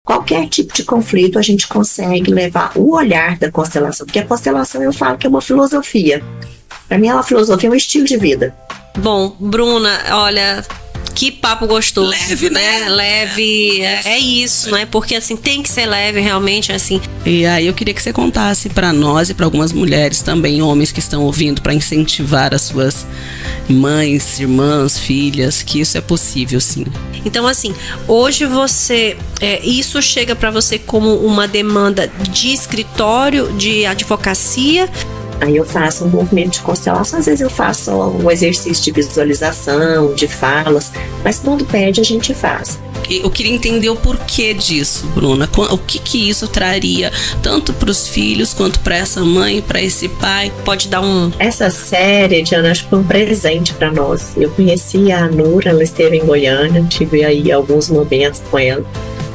qualquer tipo de conflito a gente consegue levar o olhar da constelação, porque a constelação eu falo que é uma filosofia. Para mim, a filosofia é um estilo de vida. Bom, Bruna, olha, que papo gostoso. Leve, né? Leve, é isso, né? Porque assim, tem que ser leve realmente, assim. E aí eu queria que você contasse para nós e para algumas mulheres também, homens que estão ouvindo, para incentivar as suas mães, irmãs, filhas, que isso é possível, sim. Então, assim, hoje isso chega para você como uma demanda de escritório, de advocacia. Aí eu faço um movimento de constelação, às vezes eu faço um exercício de visualização, de falas, mas quando pede a gente faz. Eu queria entender o porquê disso, Bruna. O que isso traria tanto para os filhos quanto para essa mãe, para esse pai? Pode dar Essa série, Diana, acho que foi um presente para nós. Eu conheci a Nura, ela esteve em Goiânia, tive aí alguns momentos com ela.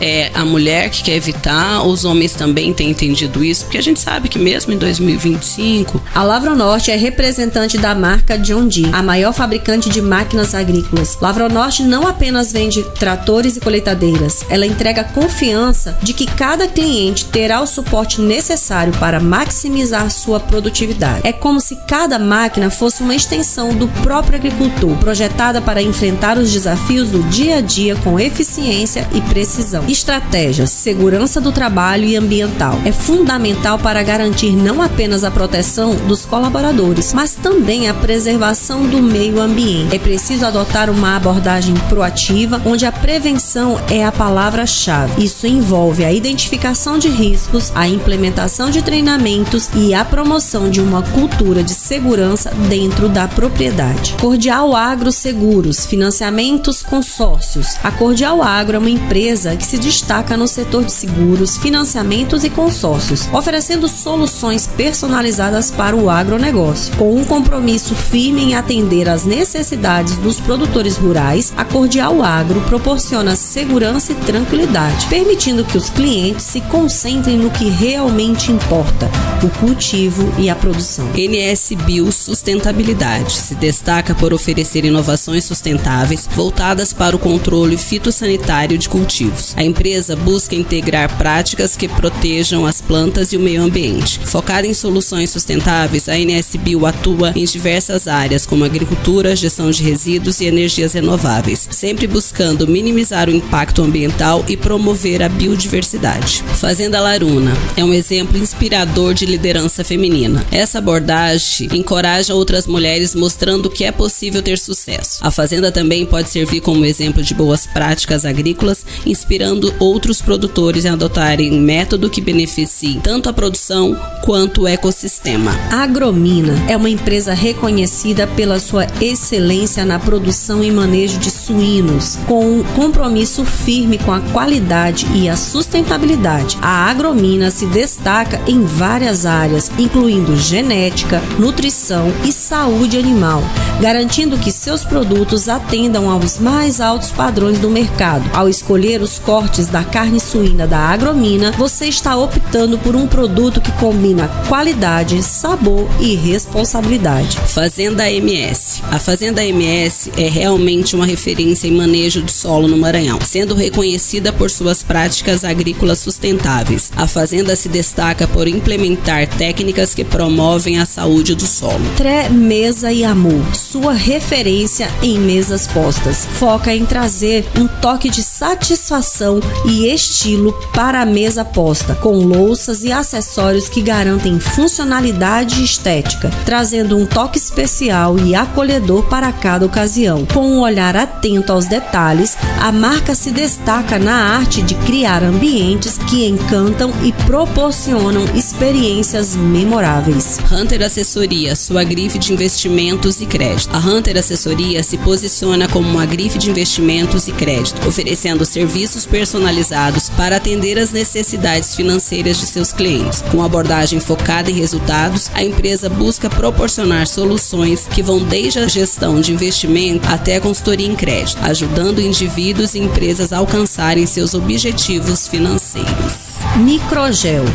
É a mulher que quer evitar, os homens também têm entendido isso, porque a gente sabe que mesmo em 2025... A Lavronorte é representante da marca John Deere, a maior fabricante de máquinas agrícolas. Lavronorte não apenas vende tratores e colheitadeiras, ela entrega confiança de que cada cliente terá o suporte necessário para maximizar sua produtividade. É como se cada máquina fosse uma extensão do próprio agricultor, projetada para enfrentar os desafios do dia a dia com eficiência e precisão. Estratégias, segurança do trabalho e ambiental. É fundamental para garantir não apenas a proteção dos colaboradores, mas também a preservação do meio ambiente. É preciso adotar uma abordagem proativa, onde a prevenção é a palavra-chave. Isso envolve a identificação de riscos, a implementação de treinamentos e a promoção de uma cultura de segurança dentro da propriedade. Cordial Agro Seguros, financiamentos, consórcios. A Cordial Agro é uma empresa que se destaca no setor de seguros, financiamentos e consórcios, oferecendo soluções personalizadas para o agronegócio. Com um compromisso firme em atender às necessidades dos produtores rurais, a Cordial Agro proporciona segurança e tranquilidade, permitindo que os clientes se concentrem no que realmente importa, o cultivo e a produção. NS Bio Sustentabilidade se destaca por oferecer inovações sustentáveis voltadas para o controle fitossanitário de cultivos. A empresa busca integrar práticas que protejam as plantas e o meio ambiente. Focada em soluções sustentáveis, a NS Bio atua em diversas áreas, como agricultura, gestão de resíduos e energias renováveis, sempre buscando minimizar o impacto ambiental e promover a biodiversidade. Fazenda Laruna é um exemplo inspirador de liderança feminina. Essa abordagem encoraja outras mulheres, mostrando que é possível ter sucesso. A fazenda também pode servir como exemplo de boas práticas agrícolas, inspirando outros produtores a adotarem um método que beneficie tanto a produção quanto o ecossistema. A Agromina é uma empresa reconhecida pela sua excelência na produção e manejo de suínos, com um compromisso firme com a qualidade e a sustentabilidade. A Agromina se destaca em várias áreas, incluindo genética, nutrição e saúde animal, garantindo que seus produtos atendam aos mais altos padrões do mercado. Ao escolher os cortes da carne suína da Agromina, você está optando por um produto que combina qualidade, sabor e responsabilidade. Fazenda MS. A Fazenda MS é realmente uma referência em manejo de solo no Maranhão, sendo reconhecida por suas práticas agrícolas sustentáveis. A Fazenda se destaca por implementar técnicas que promovem a saúde do solo. Tré Mesa e Amor, sua referência em mesas postas. Foca em trazer um toque de satisfação e estilo para a mesa posta, com louças e acessórios que garantem funcionalidade e estética, trazendo um toque especial e acolhedor para cada ocasião. Com um olhar atento aos detalhes, a marca se destaca na arte de criar ambientes que encantam e proporcionam experiências memoráveis. Hunter Assessoria, sua grife de investimentos e crédito. A Hunter Assessoria se posiciona como uma grife de investimentos e crédito, oferecendo serviços personalizados para atender às necessidades financeiras de seus clientes. Com abordagem focada em resultados, a empresa busca proporcionar soluções que vão desde a gestão de investimento até a consultoria em crédito, ajudando indivíduos e empresas a alcançarem seus objetivos financeiros. Microgel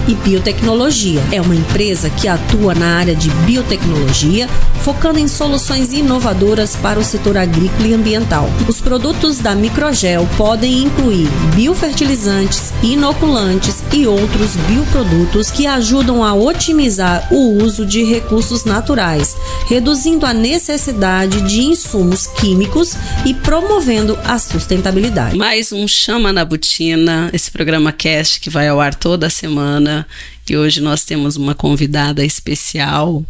e Biotecnologia é uma empresa que atua na área de biotecnologia, focando em soluções inovadoras para o setor agrícola e ambiental. Os produtos da Microgel podem incluir biofertilizantes, inoculantes e outros bioprodutos que ajudam a otimizar o uso de recursos naturais, reduzindo a necessidade de insumos químicos e promovendo a sustentabilidade. Mais um Chama na Botina, esse programa Cast que vai ao ar toda semana, e hoje nós temos uma convidada especial,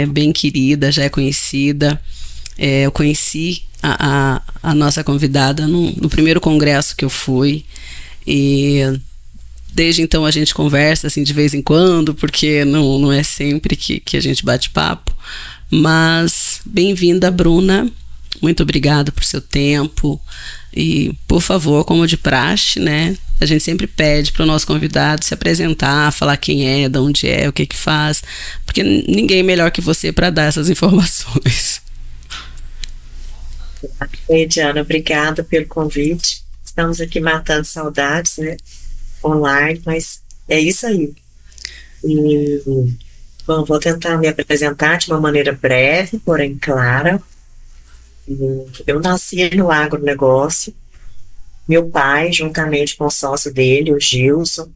bem querida, já é conhecida. Eu conheci a nossa convidada no primeiro congresso que eu fui, e desde então a gente conversa assim de vez em quando, porque não é sempre que a gente bate papo. Mas bem-vinda, Bruna, muito obrigada por seu tempo, e por favor, como de praxe, né, a gente sempre pede para o nosso convidado se apresentar, falar quem é, de onde é, o que faz, porque ninguém é melhor que você para dar essas informações. Oi, Diana, obrigada pelo convite. Estamos aqui matando saudades, né? Online, mas é isso aí. E, bom, vou tentar me apresentar de uma maneira breve, porém clara. Eu nasci no agronegócio. Meu pai, juntamente com o sócio dele, o Gilson,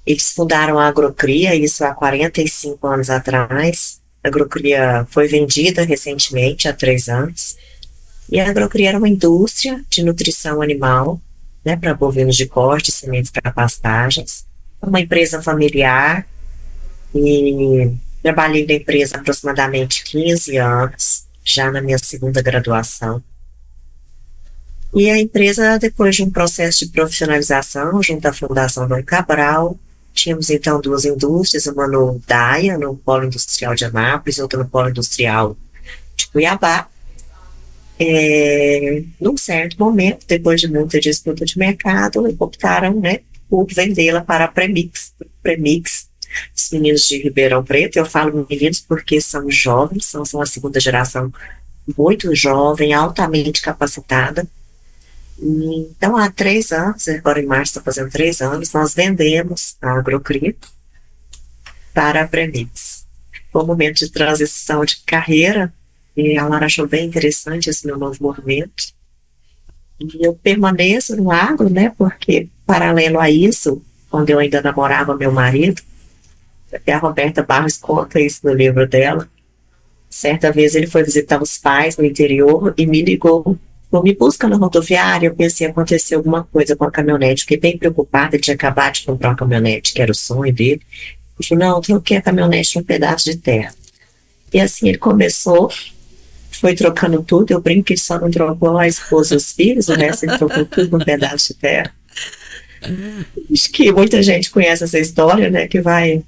eles fundaram a Agrocria, isso há 45 anos atrás. A Agrocria foi vendida recentemente, há 3 anos. E a Agrocria era uma indústria de nutrição animal, né, para bovinos de corte, sementes para pastagens. Uma empresa familiar, e trabalhei na empresa há aproximadamente 15 anos, já na minha segunda graduação. E a empresa, depois de um processo de profissionalização, junto à Fundação Dom Cabral, tínhamos então 2 indústrias, uma no DAIA, no Polo Industrial de Anápolis, outra no Polo Industrial de Cuiabá. Num certo momento, depois de muita disputa de mercado, optaram, né, por vendê-la para a Premix, os meninos de Ribeirão Preto. Eu falo meninos porque são jovens, são a segunda geração muito jovem, altamente capacitada. Então, há 3 anos, agora em março está fazendo 3 anos, nós vendemos a Agrocria para a Premix. Foi um momento de transição de carreira, e a Lara achou bem interessante esse meu novo movimento. E eu permaneço no agro, né, porque, paralelo a isso, quando eu ainda namorava meu marido, até a Roberta Barros conta isso no livro dela, certa vez ele foi visitar os pais no interior e me ligou, me busca na rodoviária. Eu pensei, aconteceu alguma coisa com a caminhonete, fiquei bem preocupada, ele tinha acabado de comprar uma caminhonete, que era o sonho dele. Eu falei, não, troquei a caminhonete por um pedaço de terra. E assim ele começou, foi trocando tudo. Eu brinco que ele só não trocou a esposa e os filhos, o resto ele trocou tudo num pedaço de terra. Acho que muita gente conhece essa história, né, que vai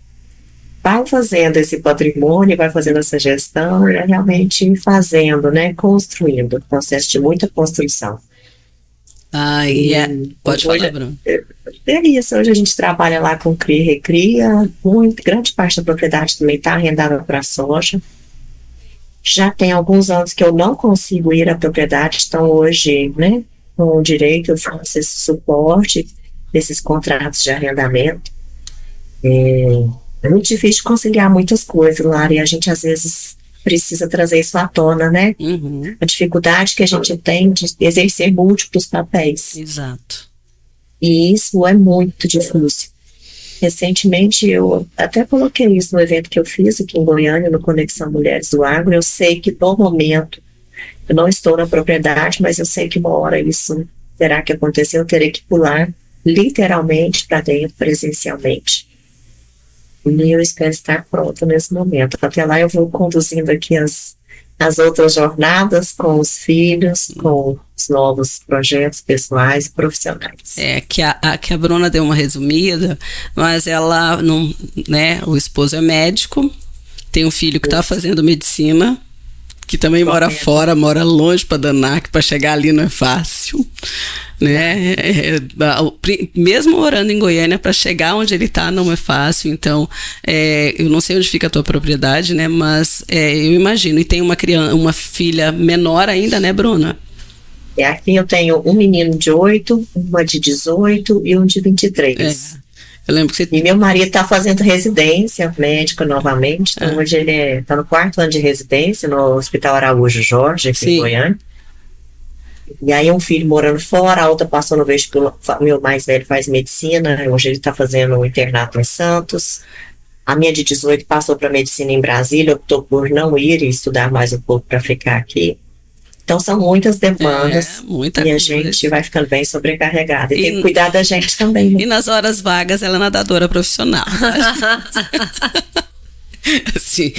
fazendo esse patrimônio, vai fazendo essa gestão, e realmente fazendo, né, construindo, processo de muita construção. Pode falar, Bruno. É isso, hoje a gente trabalha lá com cria e recria, grande parte da propriedade também está arrendada para soja. Já tem alguns anos que eu não consigo ir à propriedade, então hoje, né, com o direito eu faço esse suporte desses contratos de arrendamento. É muito difícil conciliar muitas coisas, Lara, e a gente às vezes precisa trazer isso à tona, né? Uhum. A dificuldade que a gente tem de exercer múltiplos papéis. Exato. E isso é muito difícil. Recentemente eu até coloquei isso no evento que eu fiz aqui em Goiânia, no Conexão Mulheres do Agro. Eu sei que no momento eu não estou na propriedade, mas eu sei que uma hora isso terá que acontecer. Eu terei que pular literalmente para dentro, presencialmente. E eu espero estar pronta nesse momento. Até lá eu vou conduzindo aqui as outras jornadas com os filhos, com os novos projetos pessoais e profissionais. Que a Bruna deu uma resumida, mas ela não, né, o esposo é médico, tem um filho que está fazendo medicina, que também mora fora, mora longe para danar, que para chegar ali não é fácil, né? Mesmo morando em Goiânia, para chegar onde ele está não é fácil. Então, eu não sei onde fica a tua propriedade, né? Mas eu imagino. E tem uma filha menor ainda, né, Bruna? Aqui eu tenho um menino de 8, uma de 18 e um de 23. Eu lembro que você... E meu marido está fazendo residência médica novamente, então hoje ele está no 4º ano de residência no Hospital Araújo Jorge, aqui em Goiânia. E aí um filho morando fora, a outra passou no vestibular, meu mais velho faz medicina, hoje ele está fazendo um internato em Santos. A minha de 18 passou para medicina em Brasília, optou por não ir e estudar mais um pouco para ficar aqui. Então são muitas demandas muita e a coisa. gente vai ficando bem sobrecarregada. E tem E- que cuidar da gente também, né? E nas horas vagas ela é nadadora profissional. Assim,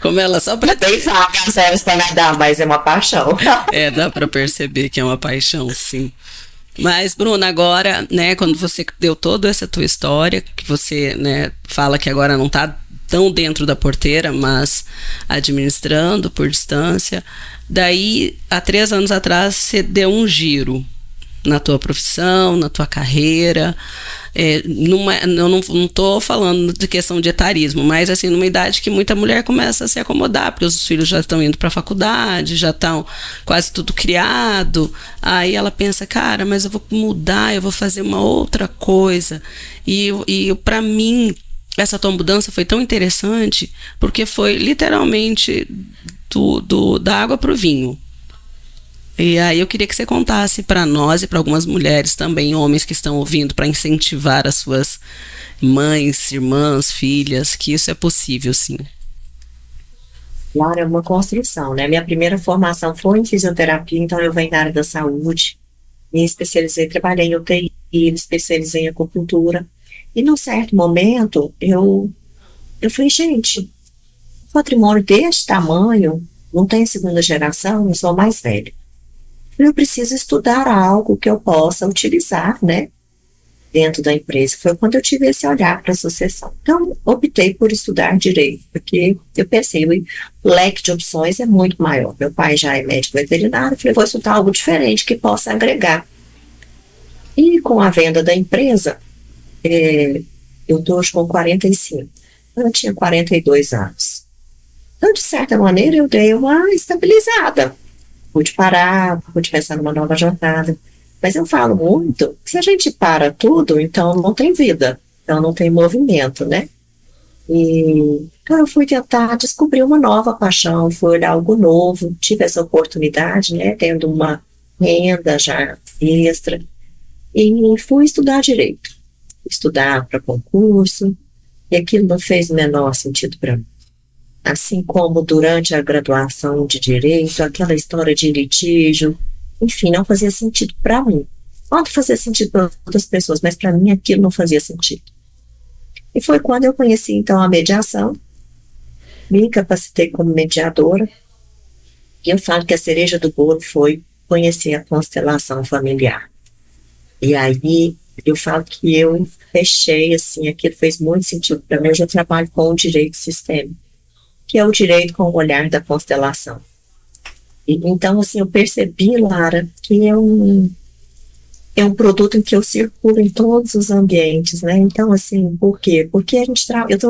como ela só para Tem vagas elas para nadar, mas é uma paixão. dá para perceber que é uma paixão, sim. Mas, Bruna, agora, né, quando você deu toda essa tua história, que você, né, fala que agora não está tão dentro da porteira, mas administrando por distância, daí, há 3 anos atrás, você deu um giro na tua profissão, na tua carreira. Eu não estou falando de questão de etarismo, mas assim, numa idade que muita mulher começa a se acomodar, porque os filhos já estão indo para a faculdade, já estão quase tudo criado, aí ela pensa, cara, mas eu vou mudar, eu vou fazer uma outra coisa, e para mim, essa tua mudança foi tão interessante, porque foi literalmente da água para o vinho. E aí eu queria que você contasse para nós e para algumas mulheres também, homens que estão ouvindo, para incentivar as suas mães, irmãs, filhas, que isso é possível, sim. Claro, é uma construção, né? Minha primeira formação foi em fisioterapia, então eu venho da área da saúde, me especializei, trabalhei em UTI, me especializei em acupuntura, e num certo momento eu falei, gente, patrimônio deste tamanho, não tem segunda geração, não sou mais velha. Eu preciso estudar algo que eu possa utilizar, né, dentro da empresa. Foi quando eu tive esse olhar para a sucessão. Então, optei por estudar direito, porque eu pensei, o leque de opções é muito maior. Meu pai já é médico veterinário, falei, vou estudar algo diferente que possa agregar. E com a venda da empresa, eu estou hoje com 45. Eu tinha 42 anos. Então, de certa maneira, eu dei uma estabilizada. Pude parar, pude pensar numa nova jornada. Mas eu falo muito que se a gente para tudo, então não tem vida, então não tem movimento, né? Então eu fui tentar descobrir uma nova paixão, fui olhar algo novo, tive essa oportunidade, né, tendo uma renda já extra, e fui estudar direito, estudar para concurso, e aquilo não fez o menor sentido para mim. Assim como durante a graduação de direito, aquela história de litígio, enfim, não fazia sentido para mim. Pode fazer sentido para outras pessoas, mas para mim aquilo não fazia sentido. E foi quando eu conheci então a mediação, me capacitei como mediadora, e eu falo que a cereja do bolo foi conhecer a constelação familiar. E aí eu falo que eu fechei, assim, aquilo fez muito sentido para mim. Hoje eu trabalho com o direito sistêmico, que é o direito com o olhar da constelação. Então, assim, eu percebi, Lara, que é um produto em que eu circulo em todos os ambientes, né? Então, assim, por quê? Porque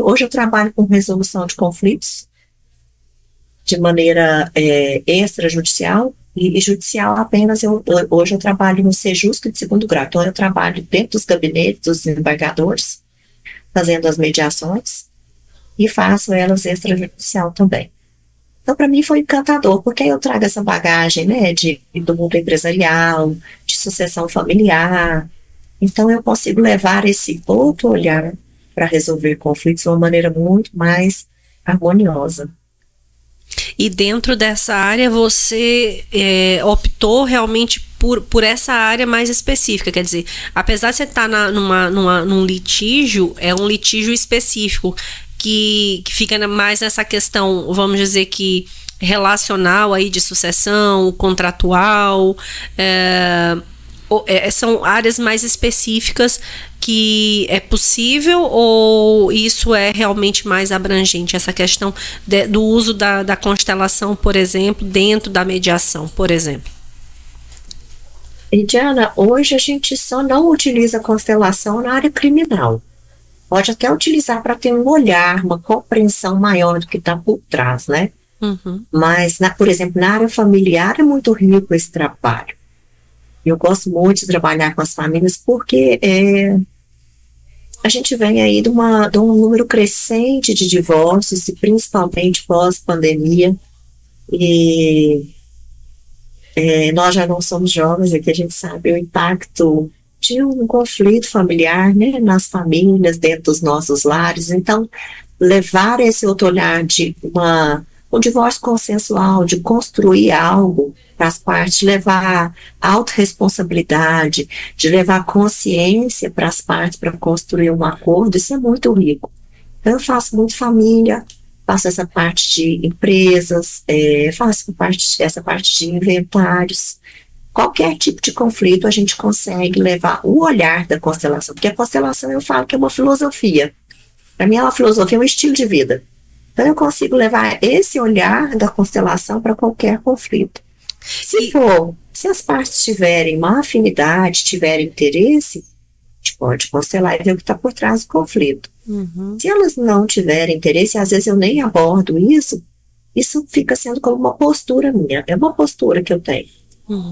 hoje eu trabalho com resolução de conflitos de maneira extrajudicial e judicial apenas. Hoje eu trabalho no Sejusc de segundo grau, então eu trabalho dentro dos gabinetes dos desembargadores, fazendo as mediações, e faço elas extrajudicial também. Então, para mim foi encantador, porque eu trago essa bagagem, né, do mundo empresarial, de sucessão familiar. Então, eu consigo levar esse outro olhar para resolver conflitos de uma maneira muito mais harmoniosa. E dentro dessa área, você optou realmente por essa área mais específica, quer dizer, apesar de você estar num litígio, é um litígio específico, que fica mais nessa questão, vamos dizer que relacional aí de sucessão, contratual, são áreas mais específicas que é possível, ou isso é realmente mais abrangente, essa questão do uso da constelação, por exemplo, dentro da mediação, por exemplo? E, Diana, hoje a gente só não utiliza a constelação na área criminal. Pode até utilizar para ter um olhar, uma compreensão maior do que está por trás, né? Uhum. Mas, por exemplo, na área familiar é muito rico esse trabalho. Eu gosto muito de trabalhar com as famílias porque a gente vem aí de um número crescente de divórcios, e principalmente pós-pandemia. E Nós já não somos jovens, aqui a gente sabe o impacto de um conflito familiar, né, nas famílias, dentro dos nossos lares. Então, levar esse outro olhar de um divórcio consensual, de construir algo para as partes, levar autorresponsabilidade, de levar consciência para as partes para construir um acordo, isso é muito rico. Então, eu faço muito família, faço essa parte de empresas, faço essa parte de inventários. Qualquer tipo de conflito a gente consegue levar o olhar da constelação, porque a constelação eu falo que é uma filosofia. Para mim, é uma filosofia, é um estilo de vida. Então, eu consigo levar esse olhar da constelação para qualquer conflito. Se as partes tiverem uma afinidade, tiverem interesse, a gente pode constelar e ver o que está por trás do conflito. Se elas não tiverem interesse, às vezes eu nem abordo isso fica sendo como uma postura minha, é uma postura que eu tenho,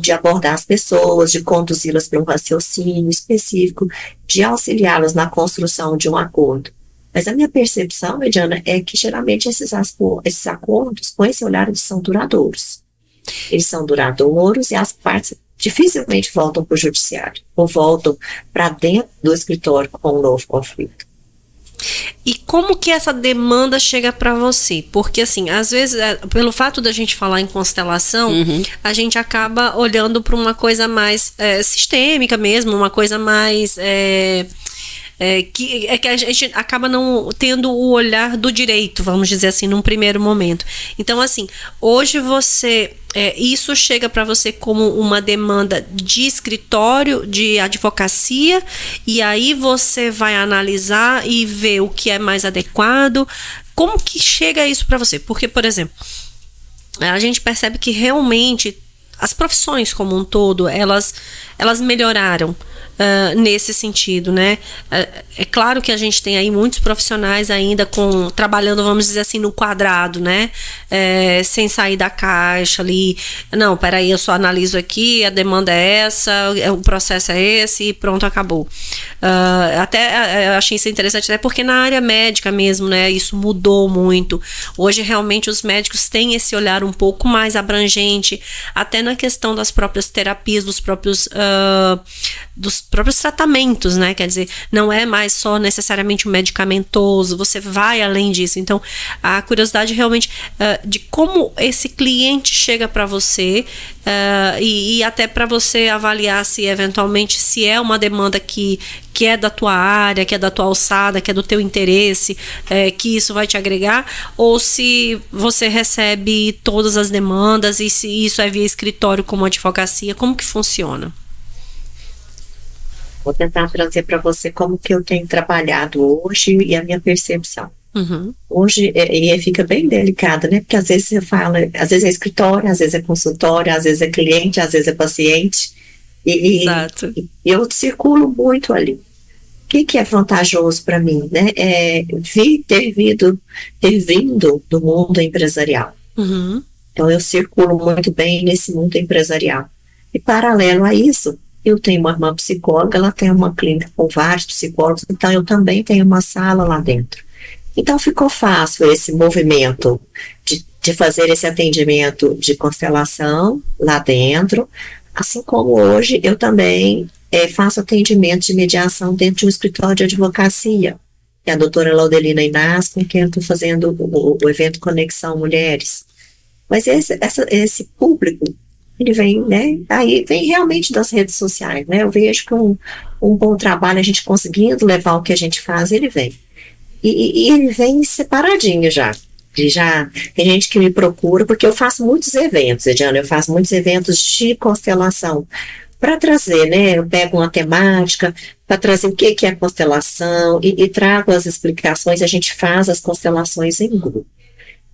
de abordar as pessoas, de conduzi-las para um raciocínio específico, de auxiliá-las na construção de um acordo. Mas a minha percepção, Mediana, é que geralmente esses acordos, com esse olhar, eles são duradouros. Eles são duradouros e as partes dificilmente voltam para o judiciário, ou voltam para dentro do escritório com um novo conflito. E como que essa demanda chega para você? Porque, assim, às vezes, pelo fato da gente falar em constelação, a gente acaba olhando para uma coisa mais sistêmica mesmo, uma coisa mais... que a gente acaba não tendo o olhar do direito, vamos dizer assim, num primeiro momento. Então, assim, hoje isso chega para você como uma demanda de escritório, de advocacia, e aí você vai analisar e ver o que é mais adequado. Como que chega isso para você? Porque, por exemplo, a gente percebe que realmente as profissões como um todo, elas melhoraram nesse sentido, né? É claro que a gente tem aí muitos profissionais ainda trabalhando, vamos dizer assim, no quadrado, né? Sem sair da caixa ali. Não, peraí, eu só analiso aqui, a demanda é essa, o processo é esse e pronto, acabou. Até achei isso interessante, até porque na área médica mesmo, né? Isso mudou muito. Hoje, realmente, os médicos têm esse olhar um pouco mais abrangente, até na questão das próprias terapias, dos próprios tratamentos, né? Quer dizer, não é mais só necessariamente um medicamentoso, você vai além disso. Então, a curiosidade realmente de como esse cliente chega para você e até para você avaliar se eventualmente se é uma demanda que é da tua área, que é da tua alçada, que é do teu interesse, que isso vai te agregar, ou se você recebe todas as demandas e se isso é via escritório como advocacia, como que funciona? Vou tentar trazer para você como que eu tenho trabalhado hoje e a minha percepção. Hoje, fica bem delicado, né? Porque às vezes você fala, às vezes é escritório, às vezes é consultório, às vezes é cliente, às vezes é paciente. Exato. E eu circulo muito ali. O que é vantajoso para mim, né? Ter vindo do mundo empresarial. Então, eu circulo muito bem nesse mundo empresarial. E, paralelo a isso, eu tenho uma irmã psicóloga, ela tem uma clínica com vários psicólogos, então eu também tenho uma sala lá dentro. Então, ficou fácil esse movimento de fazer esse atendimento de constelação lá dentro, assim como hoje eu também faço atendimento de mediação dentro de um escritório de advocacia, que é a doutora Laudelina Inácio, com quem eu estou fazendo o evento Conexão Mulheres. Mas esse público, ele vem, né? Aí vem realmente das redes sociais, né? Eu vejo que um bom trabalho, a gente conseguindo levar o que a gente faz, ele vem. E ele vem separadinho já. Tem gente que me procura, porque eu faço muitos eventos, Ediana, eu faço muitos eventos de constelação, para trazer, né? Eu pego uma temática, para trazer o que é a constelação, e trago as explicações, a gente faz as constelações em grupo.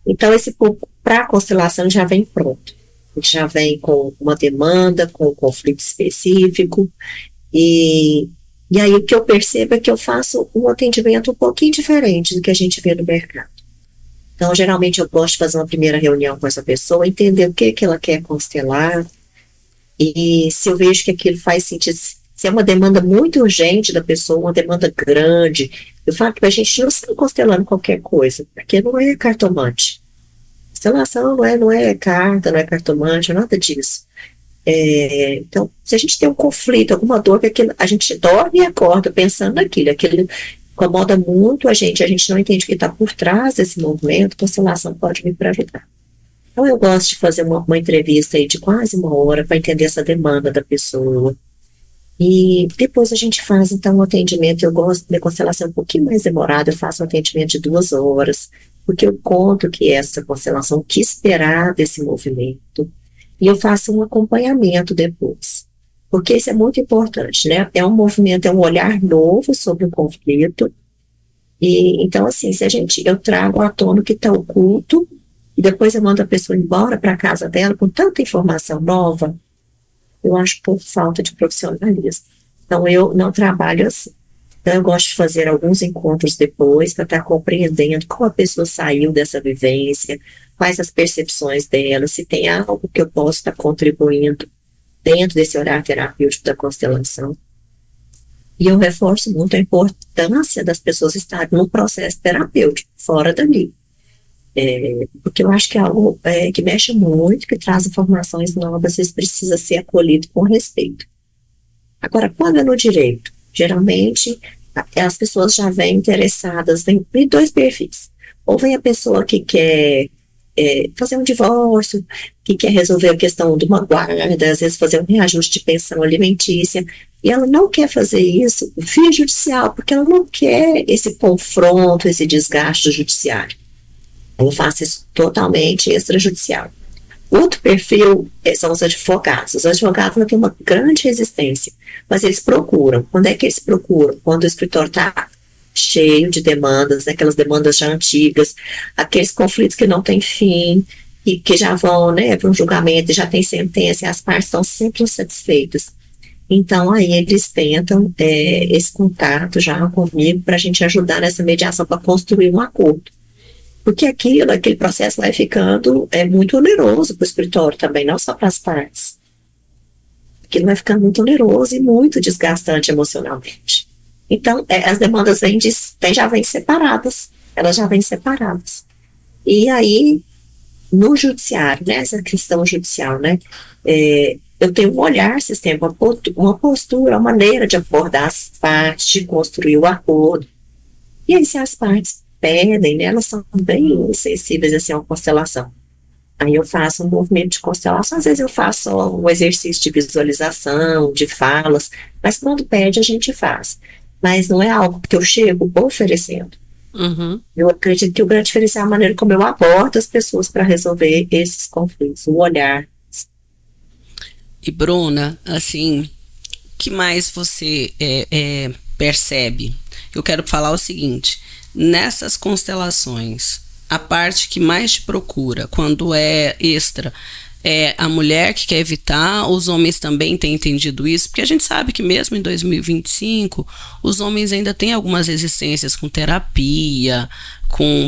Então, esse público para a constelação já vem pronto. Já vem com uma demanda, com um conflito específico, e aí o que eu percebo é que eu faço um atendimento um pouquinho diferente do que a gente vê no mercado. Então, geralmente eu gosto de fazer uma primeira reunião com essa pessoa, entender o que ela quer constelar, e se eu vejo que aquilo faz sentido, se é uma demanda muito urgente da pessoa, uma demanda grande, eu falo que a gente não está constelando qualquer coisa, porque não é cartomante. Constelação não é carta, não é cartomante, nada disso. Então, se a gente tem um conflito, alguma dor, que a gente dorme e acorda pensando naquilo, aquilo incomoda muito a gente não entende o que está por trás desse movimento, a constelação pode vir para ajudar. Então, eu gosto de fazer uma entrevista aí de quase 1 hora para entender essa demanda da pessoa. E depois a gente faz, então, um atendimento. Eu gosto de constelação um pouquinho mais demorada, eu faço um atendimento de 2 horas, porque eu conto que essa constelação, o que esperar desse movimento, e eu faço um acompanhamento depois. Porque isso é muito importante, né? É um movimento, é um olhar novo sobre o conflito. E então, assim, eu trago à tona o que está oculto, e depois eu mando a pessoa embora para a casa dela com tanta informação nova, eu acho pouco falta de profissionalismo. Então, eu não trabalho assim. Então, eu gosto de fazer alguns encontros depois para estar compreendendo como a pessoa saiu dessa vivência, quais as percepções dela, se tem algo que eu posso estar contribuindo dentro desse olhar terapêutico da constelação. E eu reforço muito a importância das pessoas estarem no processo terapêutico, fora dali. Porque eu acho que é algo que mexe muito, que traz informações novas, isso precisa ser acolhido com respeito. Agora, quando é no direito, geralmente as pessoas já vêm interessadas, vêm 2 perfis. Ou vem a pessoa que quer fazer um divórcio, que quer resolver a questão de uma guarda, às vezes fazer um reajuste de pensão alimentícia, e ela não quer fazer isso via judicial, porque ela não quer esse confronto, esse desgaste judiciário. Eu faço isso totalmente extrajudicial. Outro perfil são os advogados. Os advogados não têm uma grande resistência, mas eles procuram. Quando é que eles procuram? Quando o escritório está cheio de demandas, né, aquelas demandas já antigas, aqueles conflitos que não têm fim, e que já vão, né, para um julgamento, e já tem sentença, e as partes estão sempre insatisfeitas. Então, aí eles tentam esse contato já comigo para a gente ajudar nessa mediação, para construir um acordo. Porque aquele processo vai ficando muito oneroso para o escritório também, não só para as partes. Aquilo vai ficando muito oneroso e muito desgastante emocionalmente. Então, as demandas já vêm separadas, elas já vêm separadas. E aí, no judiciário, né, essa questão judicial, né, eu tenho um olhar sistêmico, uma postura, uma maneira de abordar as partes, de construir o acordo. E aí, se as partes pedem, né, elas são bem sensíveis assim, a uma constelação. Aí eu faço um movimento de constelação, às vezes eu faço um exercício de visualização, de falas, mas quando pede a gente faz. Mas não é algo que eu chego oferecendo. Uhum. Eu acredito que o grande diferencial é a maneira como eu abordo as pessoas para resolver esses conflitos, o olhar. E Bruna, assim, o que mais você percebe? Eu quero falar o seguinte: nessas constelações, a parte que mais te procura, quando é extra, é a mulher que quer evitar, os homens também têm entendido isso, porque a gente sabe que mesmo em 2025, os homens ainda têm algumas resistências com terapia,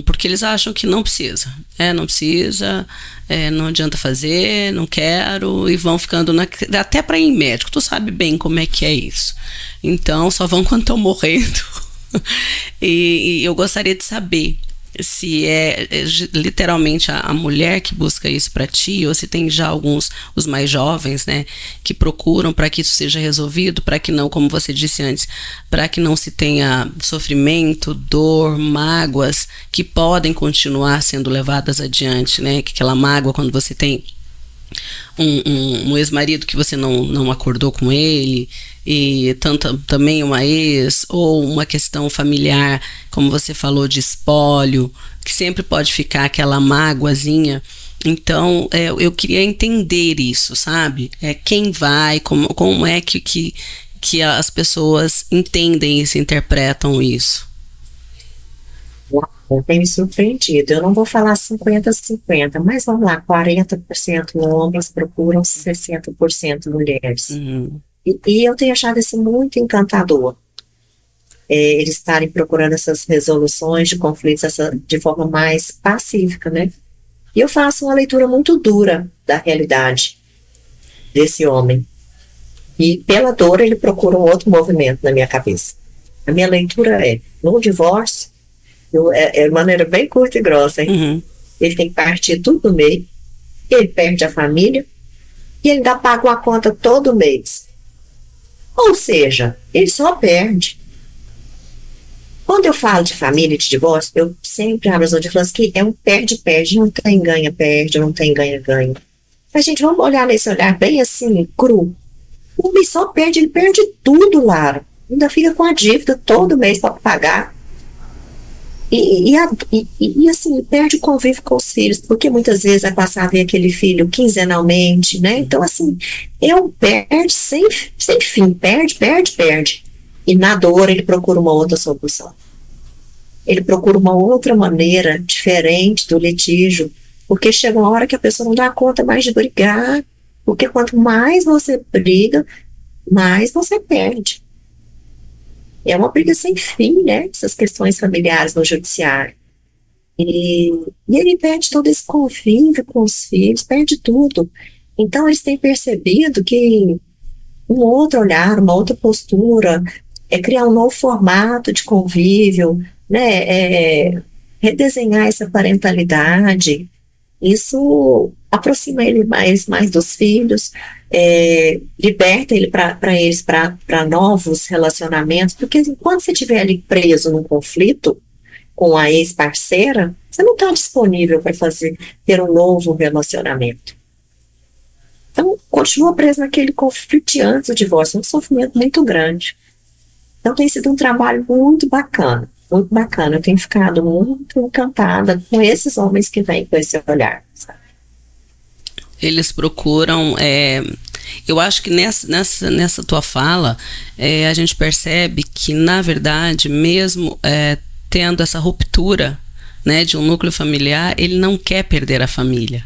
porque eles acham que não precisa, não adianta fazer, não quero, e vão ficando, até para ir em médico, tu sabe bem como é que é isso. Então, só vão quando estão morrendo. E eu gostaria de saber se é literalmente a mulher que busca isso para ti, ou se tem já os mais jovens, né, que procuram para que isso seja resolvido, para que não, como você disse antes, para que não se tenha sofrimento, dor, mágoas que podem continuar sendo levadas adiante, né, que aquela mágoa quando você tem um ex-marido que você não acordou com ele, e também uma ex, ou uma questão familiar, como você falou, de espólio, que sempre pode ficar aquela mágoazinha. Então, eu queria entender isso, sabe? Quem vai, como é que as pessoas entendem e se interpretam isso? Eu tenho me surpreendido. Eu não vou falar 50-50, mas vamos lá, 40% homens procuram 60% mulheres. Uhum. E eu tenho achado isso muito encantador. Eles estarem procurando essas resoluções de conflitos de forma mais pacífica, né? E eu faço uma leitura muito dura da realidade desse homem. E pela dor ele procura um outro movimento na minha cabeça. A minha leitura no divórcio, de maneira bem curta e grossa, hein? Uhum. Ele tem que partir tudo no meio, ele perde a família, e ele ainda paga uma conta todo mês. Ou seja, ele só perde. Quando eu falo de família e de divórcio, eu sempre abro as outras falando que é um perde-perde, não tem ganha-perde, não tem ganha-ganha. Mas, gente, vamos olhar nesse olhar bem assim, cru. O homem só perde, ele perde tudo, Lara. Ainda fica com a dívida todo mês para pagar. E assim, perde o convívio com os filhos, porque muitas vezes vai passar a ver aquele filho quinzenalmente, né? Então, assim, é um perde sem fim, perde. E na dor ele procura uma outra solução. Ele procura uma outra maneira diferente do litígio, porque chega uma hora que a pessoa não dá conta mais de brigar, porque quanto mais você briga, mais você perde. É uma briga sem fim, né? Essas questões familiares no judiciário. E ele perde todo esse convívio com os filhos, perde tudo. Então eles têm percebido que um outro olhar, uma outra postura, é criar um novo formato de convívio, né? Redesenhar essa parentalidade. Isso aproxima ele mais dos filhos, liberta ele para novos relacionamentos, porque enquanto você estiver ali preso num conflito com a ex-parceira, você não está disponível para ter um novo relacionamento. Então, continua preso naquele conflito antes do divórcio, um sofrimento muito grande. Então, tem sido um trabalho muito bacana, muito bacana. Eu tenho ficado muito encantada com esses homens que vêm com esse olhar, sabe? Eles procuram, eu acho que nessa tua fala, a gente percebe que, na verdade, mesmo tendo essa ruptura, né, de um núcleo familiar, ele não quer perder a família.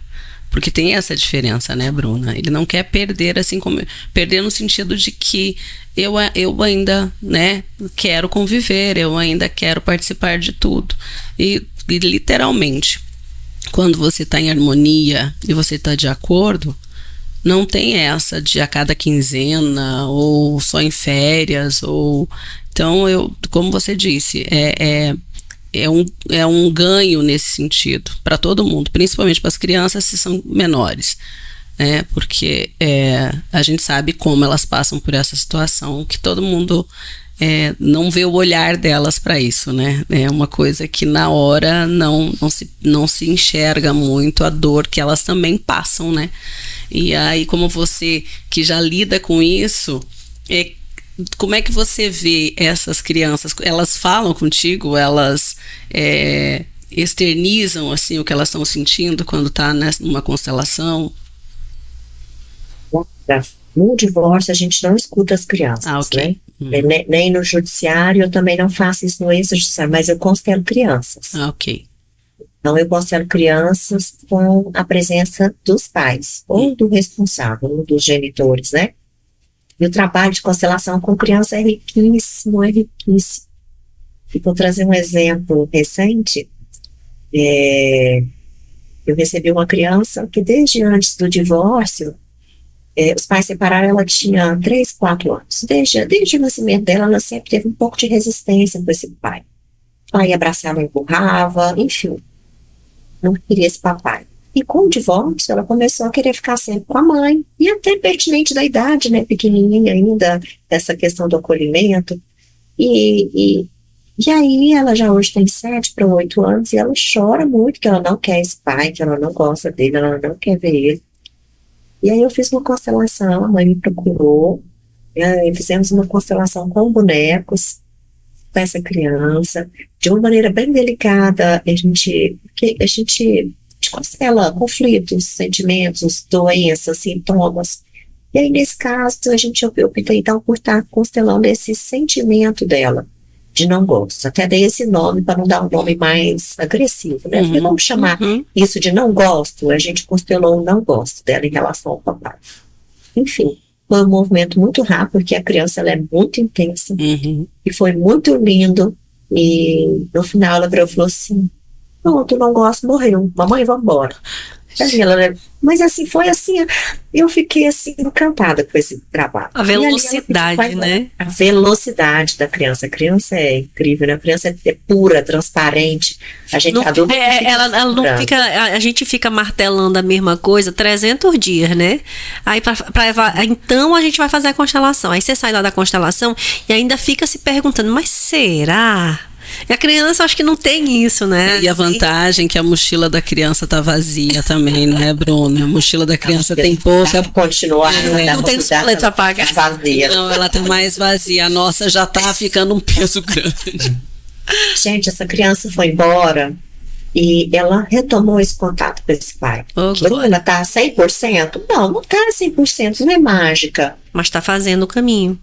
Porque tem essa diferença, né, Bruna? Ele não quer perder, assim como perder no sentido de que eu ainda, né, quero conviver, eu ainda quero participar de tudo. E literalmente, quando você está em harmonia e você está de acordo, não tem essa de a cada quinzena ou só em férias. Então, como você disse, é um ganho nesse sentido para todo mundo, principalmente para as crianças se são menores, né? Porque a gente sabe como elas passam por essa situação, que todo mundo não vê o olhar delas para isso, né? É uma coisa que na hora não se enxerga muito a dor que elas também passam, né? E aí, como você que já lida com isso, como é que você vê essas crianças? Elas falam contigo? Elas externizam assim o que elas estão sentindo quando está numa constelação? No divórcio a gente não escuta as crianças, ok. Né? Nem no judiciário, eu também não faço isso no extrajudiciário, mas eu constelo crianças. Ok. Então eu constelo crianças com a presença dos pais, ou do responsável, ou dos genitores, né? E o trabalho de constelação com criança é riquíssimo, é riquíssimo. E vou trazer um exemplo recente. Eu recebi uma criança que desde antes do divórcio, os pais separaram, ela tinha 3, 4 anos. Desde o nascimento dela, ela sempre teve um pouco de resistência com esse pai. O pai abraçava, empurrava, enfim. Não queria esse papai. E com o divórcio, ela começou a querer ficar sempre com a mãe. E até pertinente da idade, né? Pequenininha ainda, essa questão do acolhimento. E aí, ela já hoje tem 7 para 8 anos, e ela chora muito que ela não quer esse pai, que ela não gosta dele, ela não quer ver ele. E aí eu fiz uma constelação, a mãe me procurou, fizemos uma constelação com bonecos, com essa criança, de uma maneira bem delicada. A gente constela conflitos, sentimentos, doenças, sintomas. E aí, nesse caso, eu optei então por estar constelando esse sentimento dela, de não gosto. Até dei esse nome para não dar um nome mais agressivo, né? Falei, vamos chamar isso de não gosto. A gente constelou o não gosto dela em relação ao papai. Enfim, foi um movimento muito rápido, porque a criança ela é muito intensa. E foi muito lindo. E no final ela virou e falou assim: pronto, não gosto, morreu. Mamãe, vamos embora. Mas assim, foi assim, eu fiquei assim encantada com esse trabalho. A velocidade, né? A velocidade da criança. A criança é incrível, né? A criança é pura, transparente. A gente Não, adulto ela não fica, a gente fica martelando a mesma coisa 300 dias, né? Aí então a gente vai fazer a constelação. Aí você sai lá da constelação e ainda fica se perguntando, mas será? E a criança, acho que não tem isso, né? E a vantagem é que a mochila da criança tá vazia também, né, Bruna? A mochila da criança tem pouca. Continuar, não tem boleto a pagar. Vazia. Não, ela tá mais vazia. A nossa já tá ficando um peso grande. Gente, essa criança foi embora e ela retomou esse contato com esse pai. Bruna, tá 100%? Não, não tá 100%, não é mágica. Mas tá fazendo o caminho.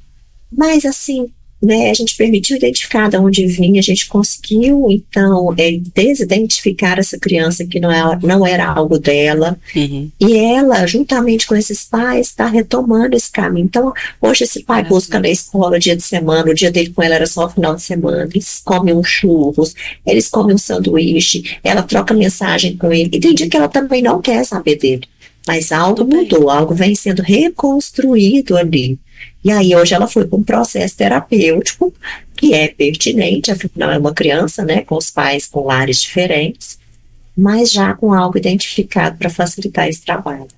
Mas assim, né, a gente permitiu identificar de onde vinha, a gente conseguiu, então, desidentificar essa criança que não era algo dela, e ela, juntamente com esses pais, está retomando esse caminho. Então, hoje esse pai busca na escola, dia de semana, o dia dele com ela era só o final de semana, eles comem um churros, eles comem um sanduíche, ela troca mensagem com ele, e tem dia que ela também não quer saber dele, mas algo mudou, algo vem sendo reconstruído ali. E aí hoje ela foi para um processo terapêutico que é pertinente, afinal é uma criança, né, com os pais com lares diferentes, mas já com algo identificado para facilitar esse trabalho.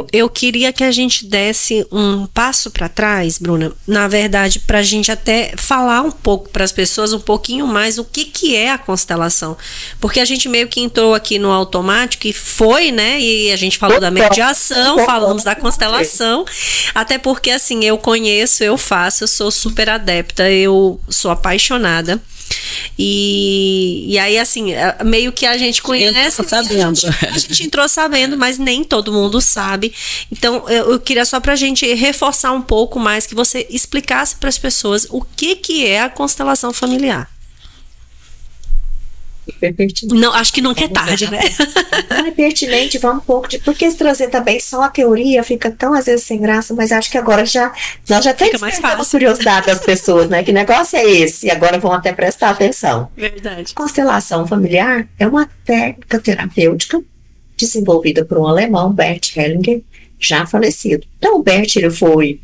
Eu queria que a gente desse um passo para trás, Bruna, na verdade, para a gente até falar um pouco para as pessoas, um pouquinho mais o que é a constelação, porque a gente meio que entrou aqui no automático e foi, né, e a gente falou da mediação, falamos da constelação, até porque assim, eu conheço, eu faço, eu sou super adepta, eu sou apaixonada. E aí, assim, meio que a gente conhece, a gente entrou sabendo, mas nem todo mundo sabe. Então, eu queria só pra gente reforçar um pouco mais, que você explicasse para as pessoas o que é a constelação familiar. Não, acho que nunca é tarde, né? Não é pertinente, vamos um pouco porque se trazer também só a teoria fica tão às vezes sem graça, mas acho que agora nós já temos mais curiosidade das pessoas, né? Que negócio é esse? E agora vão até prestar atenção. Verdade. Constelação familiar é uma técnica terapêutica desenvolvida por um alemão, Bert Hellinger, já falecido. Então, o Bert, ele foi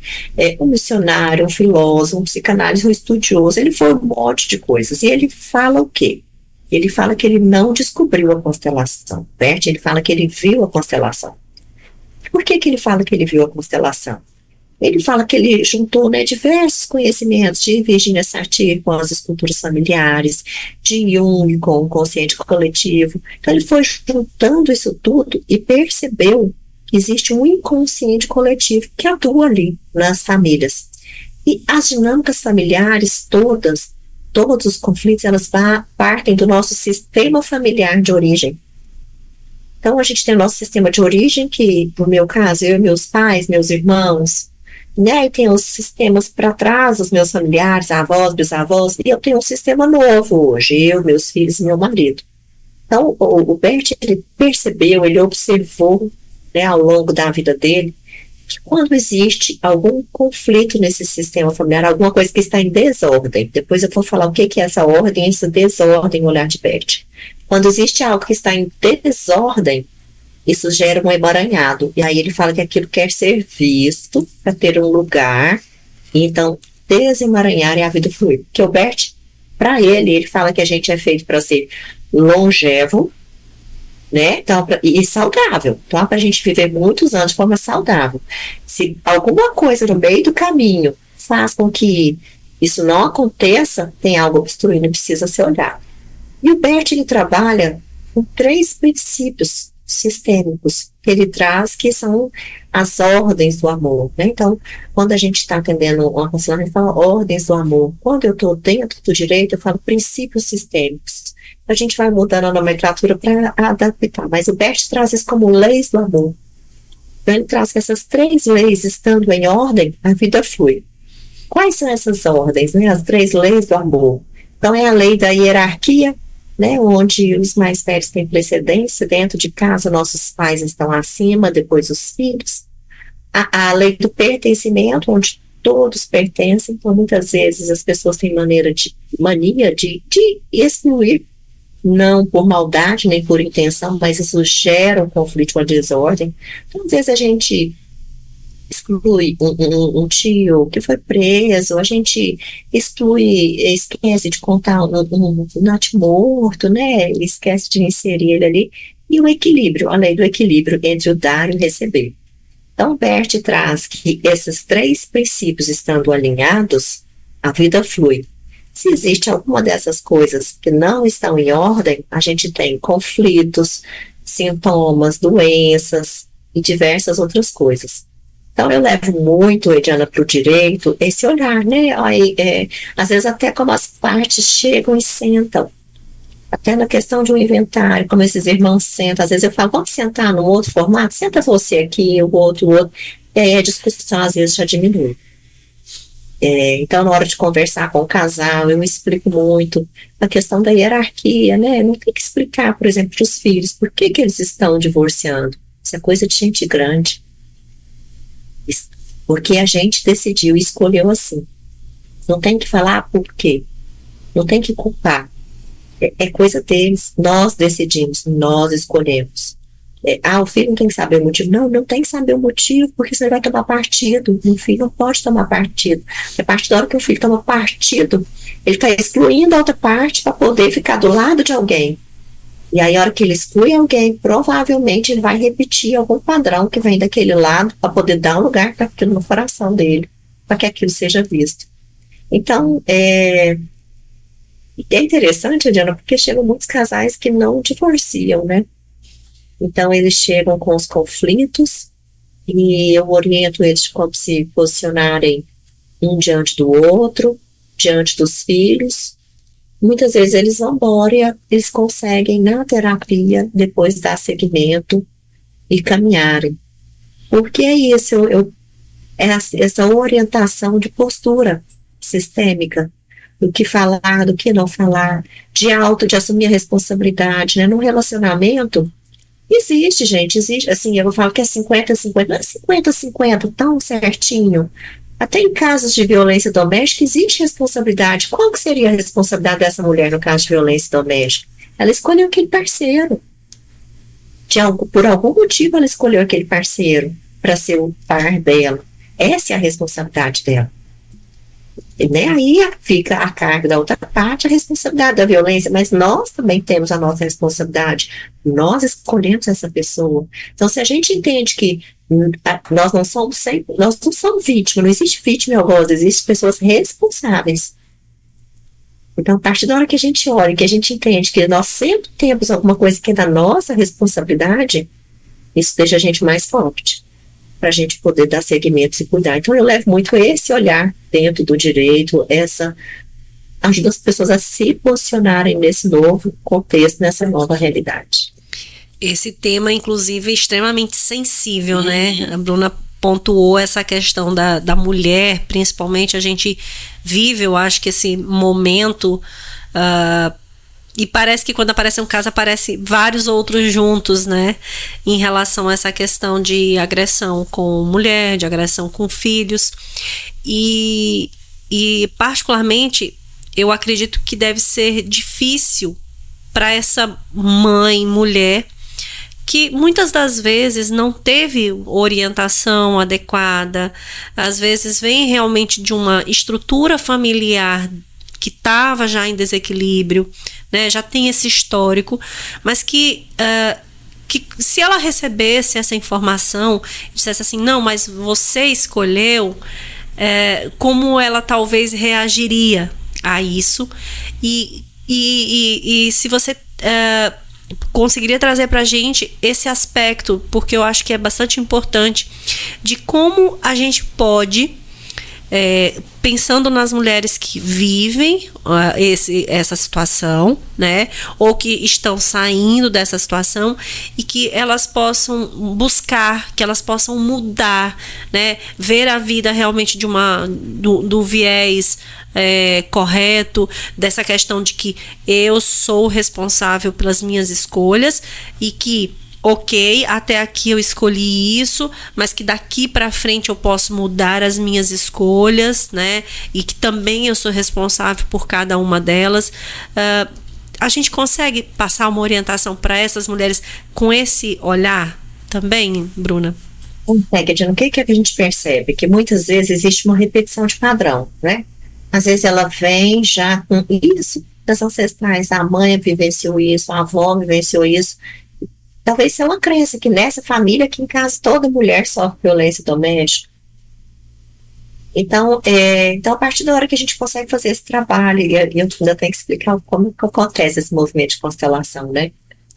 um missionário, um filósofo, um psicanálise, um estudioso, ele foi um monte de coisas. E ele fala o quê? Ele fala que ele não descobriu a constelação. Bert, ele fala que ele viu a constelação. Por que ele fala que ele viu a constelação? Ele fala que ele juntou, né, diversos conhecimentos de Virginia Satir com as esculturas familiares, de Jung com o consciente coletivo. Então ele foi juntando isso tudo e percebeu que existe um inconsciente coletivo que atua ali nas famílias. E as dinâmicas familiares todos os conflitos, elas partem do nosso sistema familiar de origem. Então, a gente tem o nosso sistema de origem, que, no meu caso, eu e meus pais, meus irmãos, né, e tem os sistemas para trás, os meus familiares, avós, bisavós, e eu tenho um sistema novo hoje, eu, meus filhos e meu marido. Então, o Bert, ele percebeu, ele observou, né, ao longo da vida dele, que quando existe algum conflito nesse sistema familiar, alguma coisa que está em desordem, depois eu vou falar o que é essa ordem, essa desordem, o olhar de Bert. Quando existe algo que está em desordem, isso gera um emaranhado, e aí ele fala que aquilo quer ser visto para ter um lugar, e então desemaranhar e a vida fluir. Porque o Bert, para ele fala que a gente é feito para ser longevo, né? Então, e saudável. Então, para a gente viver muitos anos de forma saudável. Se alguma coisa no meio do caminho faz com que isso não aconteça, tem algo obstruindo e precisa ser olhado. E o Bert, ele trabalha com 3 princípios sistêmicos que ele traz, que são as ordens do amor, né? Então, quando a gente está atendendo uma constelação, a gente fala ordens do amor. Quando eu estou dentro do direito, eu falo princípios sistêmicos. A gente vai mudando a nomenclatura para adaptar, mas o Bert traz isso como leis do amor. Então, ele traz que essas 3 leis, estando em ordem, a vida flui. Quais são essas ordens, né? As 3 leis do amor. Então, é a lei da hierarquia, né, onde os mais velhos têm precedência, dentro de casa nossos pais estão acima, depois os filhos. A lei do pertencimento, onde todos pertencem, então muitas vezes as pessoas têm mania de excluir não por maldade nem por intenção, mas isso gera um conflito, uma desordem. Então, às vezes a gente exclui um tio que foi preso, a gente esquece de contar um natimorto, né? Esquece de inserir ele ali. E o equilíbrio, a lei do equilíbrio entre o dar e o receber. Então, Bert traz que esses 3 princípios estando alinhados, a vida flui. Se existe alguma dessas coisas que não estão em ordem, a gente tem conflitos, sintomas, doenças e diversas outras coisas. Então, eu levo muito, Ediana, para o direito, esse olhar, né? Aí, às vezes até como as partes chegam e sentam. Até na questão de um inventário, como esses irmãos sentam, às vezes eu falo, vamos sentar num outro formato? Senta você aqui, o outro. E aí a discussão às vezes já diminui. Então, na hora de conversar com o casal, eu explico muito a questão da hierarquia, né? Não tem que explicar, por exemplo, para os filhos, por que eles estão divorciando. Isso é coisa de gente grande. Porque a gente decidiu e escolheu assim. Não tem que falar por quê. Não tem que culpar. É coisa deles. Nós decidimos, nós escolhemos. O filho não tem que saber o motivo. Não tem que saber o motivo, porque você vai tomar partido. Um filho não pode tomar partido. A partir da hora que o filho toma partido, ele está excluindo a outra parte para poder ficar do lado de alguém. E aí, a hora que ele exclui alguém, provavelmente ele vai repetir algum padrão que vem daquele lado para poder dar um lugar para aquilo no coração dele, para que aquilo seja visto. Então, é interessante, Diana, porque chegam muitos casais que não divorciam, né? Então, eles chegam com os conflitos e eu oriento eles de como se posicionarem um diante do outro, diante dos filhos. Muitas vezes eles vão embora e eles conseguem, na terapia, depois dar seguimento e caminharem. Porque é isso, essa orientação de postura sistêmica, do que falar, do que não falar, de assumir a responsabilidade, né? No relacionamento, existe, gente, existe, assim, eu falo que é 50-50, não é 50-50 tão certinho. Até em casos de violência doméstica existe responsabilidade. Qual que seria a responsabilidade dessa mulher no caso de violência doméstica? Ela escolheu aquele parceiro. Por algum motivo ela escolheu aquele parceiro para ser o par dela. Essa é a responsabilidade dela. E, né, aí fica a carga da outra parte, a responsabilidade da violência, mas nós também temos a nossa responsabilidade. Nós escolhemos essa pessoa. Então, se a gente entende que nós não somos vítimas, não existe vítima em algoz, existem pessoas responsáveis. Então, a partir da hora que a gente olha, que a gente entende que nós sempre temos alguma coisa que é da nossa responsabilidade, isso deixa a gente mais forte, para a gente poder dar seguimento e cuidar. Então, eu levo muito esse olhar dentro do direito, ajuda as pessoas a se posicionarem nesse novo contexto, nessa nova realidade. Esse tema, inclusive, é extremamente sensível, né? A Bruna pontuou essa questão da mulher, principalmente a gente vive, eu acho que esse momento, e parece que quando aparece um caso, aparece vários outros juntos, né? Em relação a essa questão de agressão com mulher, de agressão com filhos. E particularmente, eu acredito que deve ser difícil para essa mãe, mulher, que muitas das vezes não teve orientação adequada, às vezes vem realmente de uma estrutura familiar que estava já em desequilíbrio, né, já tem esse histórico, mas que se ela recebesse essa informação, dissesse assim, não, mas você escolheu, como ela talvez reagiria a isso, e se você conseguiria trazer para a gente esse aspecto, porque eu acho que é bastante importante, de como a gente pode, pensando nas mulheres que vivem essa situação, né, ou que estão saindo dessa situação, e que elas possam buscar, que elas possam mudar, né, ver a vida realmente do viés correto, dessa questão de que eu sou responsável pelas minhas escolhas e que, ok, até aqui eu escolhi isso, mas que daqui para frente eu posso mudar as minhas escolhas, né? E que também eu sou responsável por cada uma delas. a gente consegue passar uma orientação para essas mulheres com esse olhar também, Bruna? Consegue, o que a gente percebe? Que muitas vezes existe uma repetição de padrão, né? Às vezes ela vem já com isso das ancestrais, a mãe vivenciou isso, a avó vivenciou isso. Talvez seja uma crença que nessa família, aqui em casa, toda mulher sofre violência doméstica. Então, a partir da hora que a gente consegue fazer esse trabalho, e eu ainda tenho que explicar como que acontece esse movimento de constelação, né?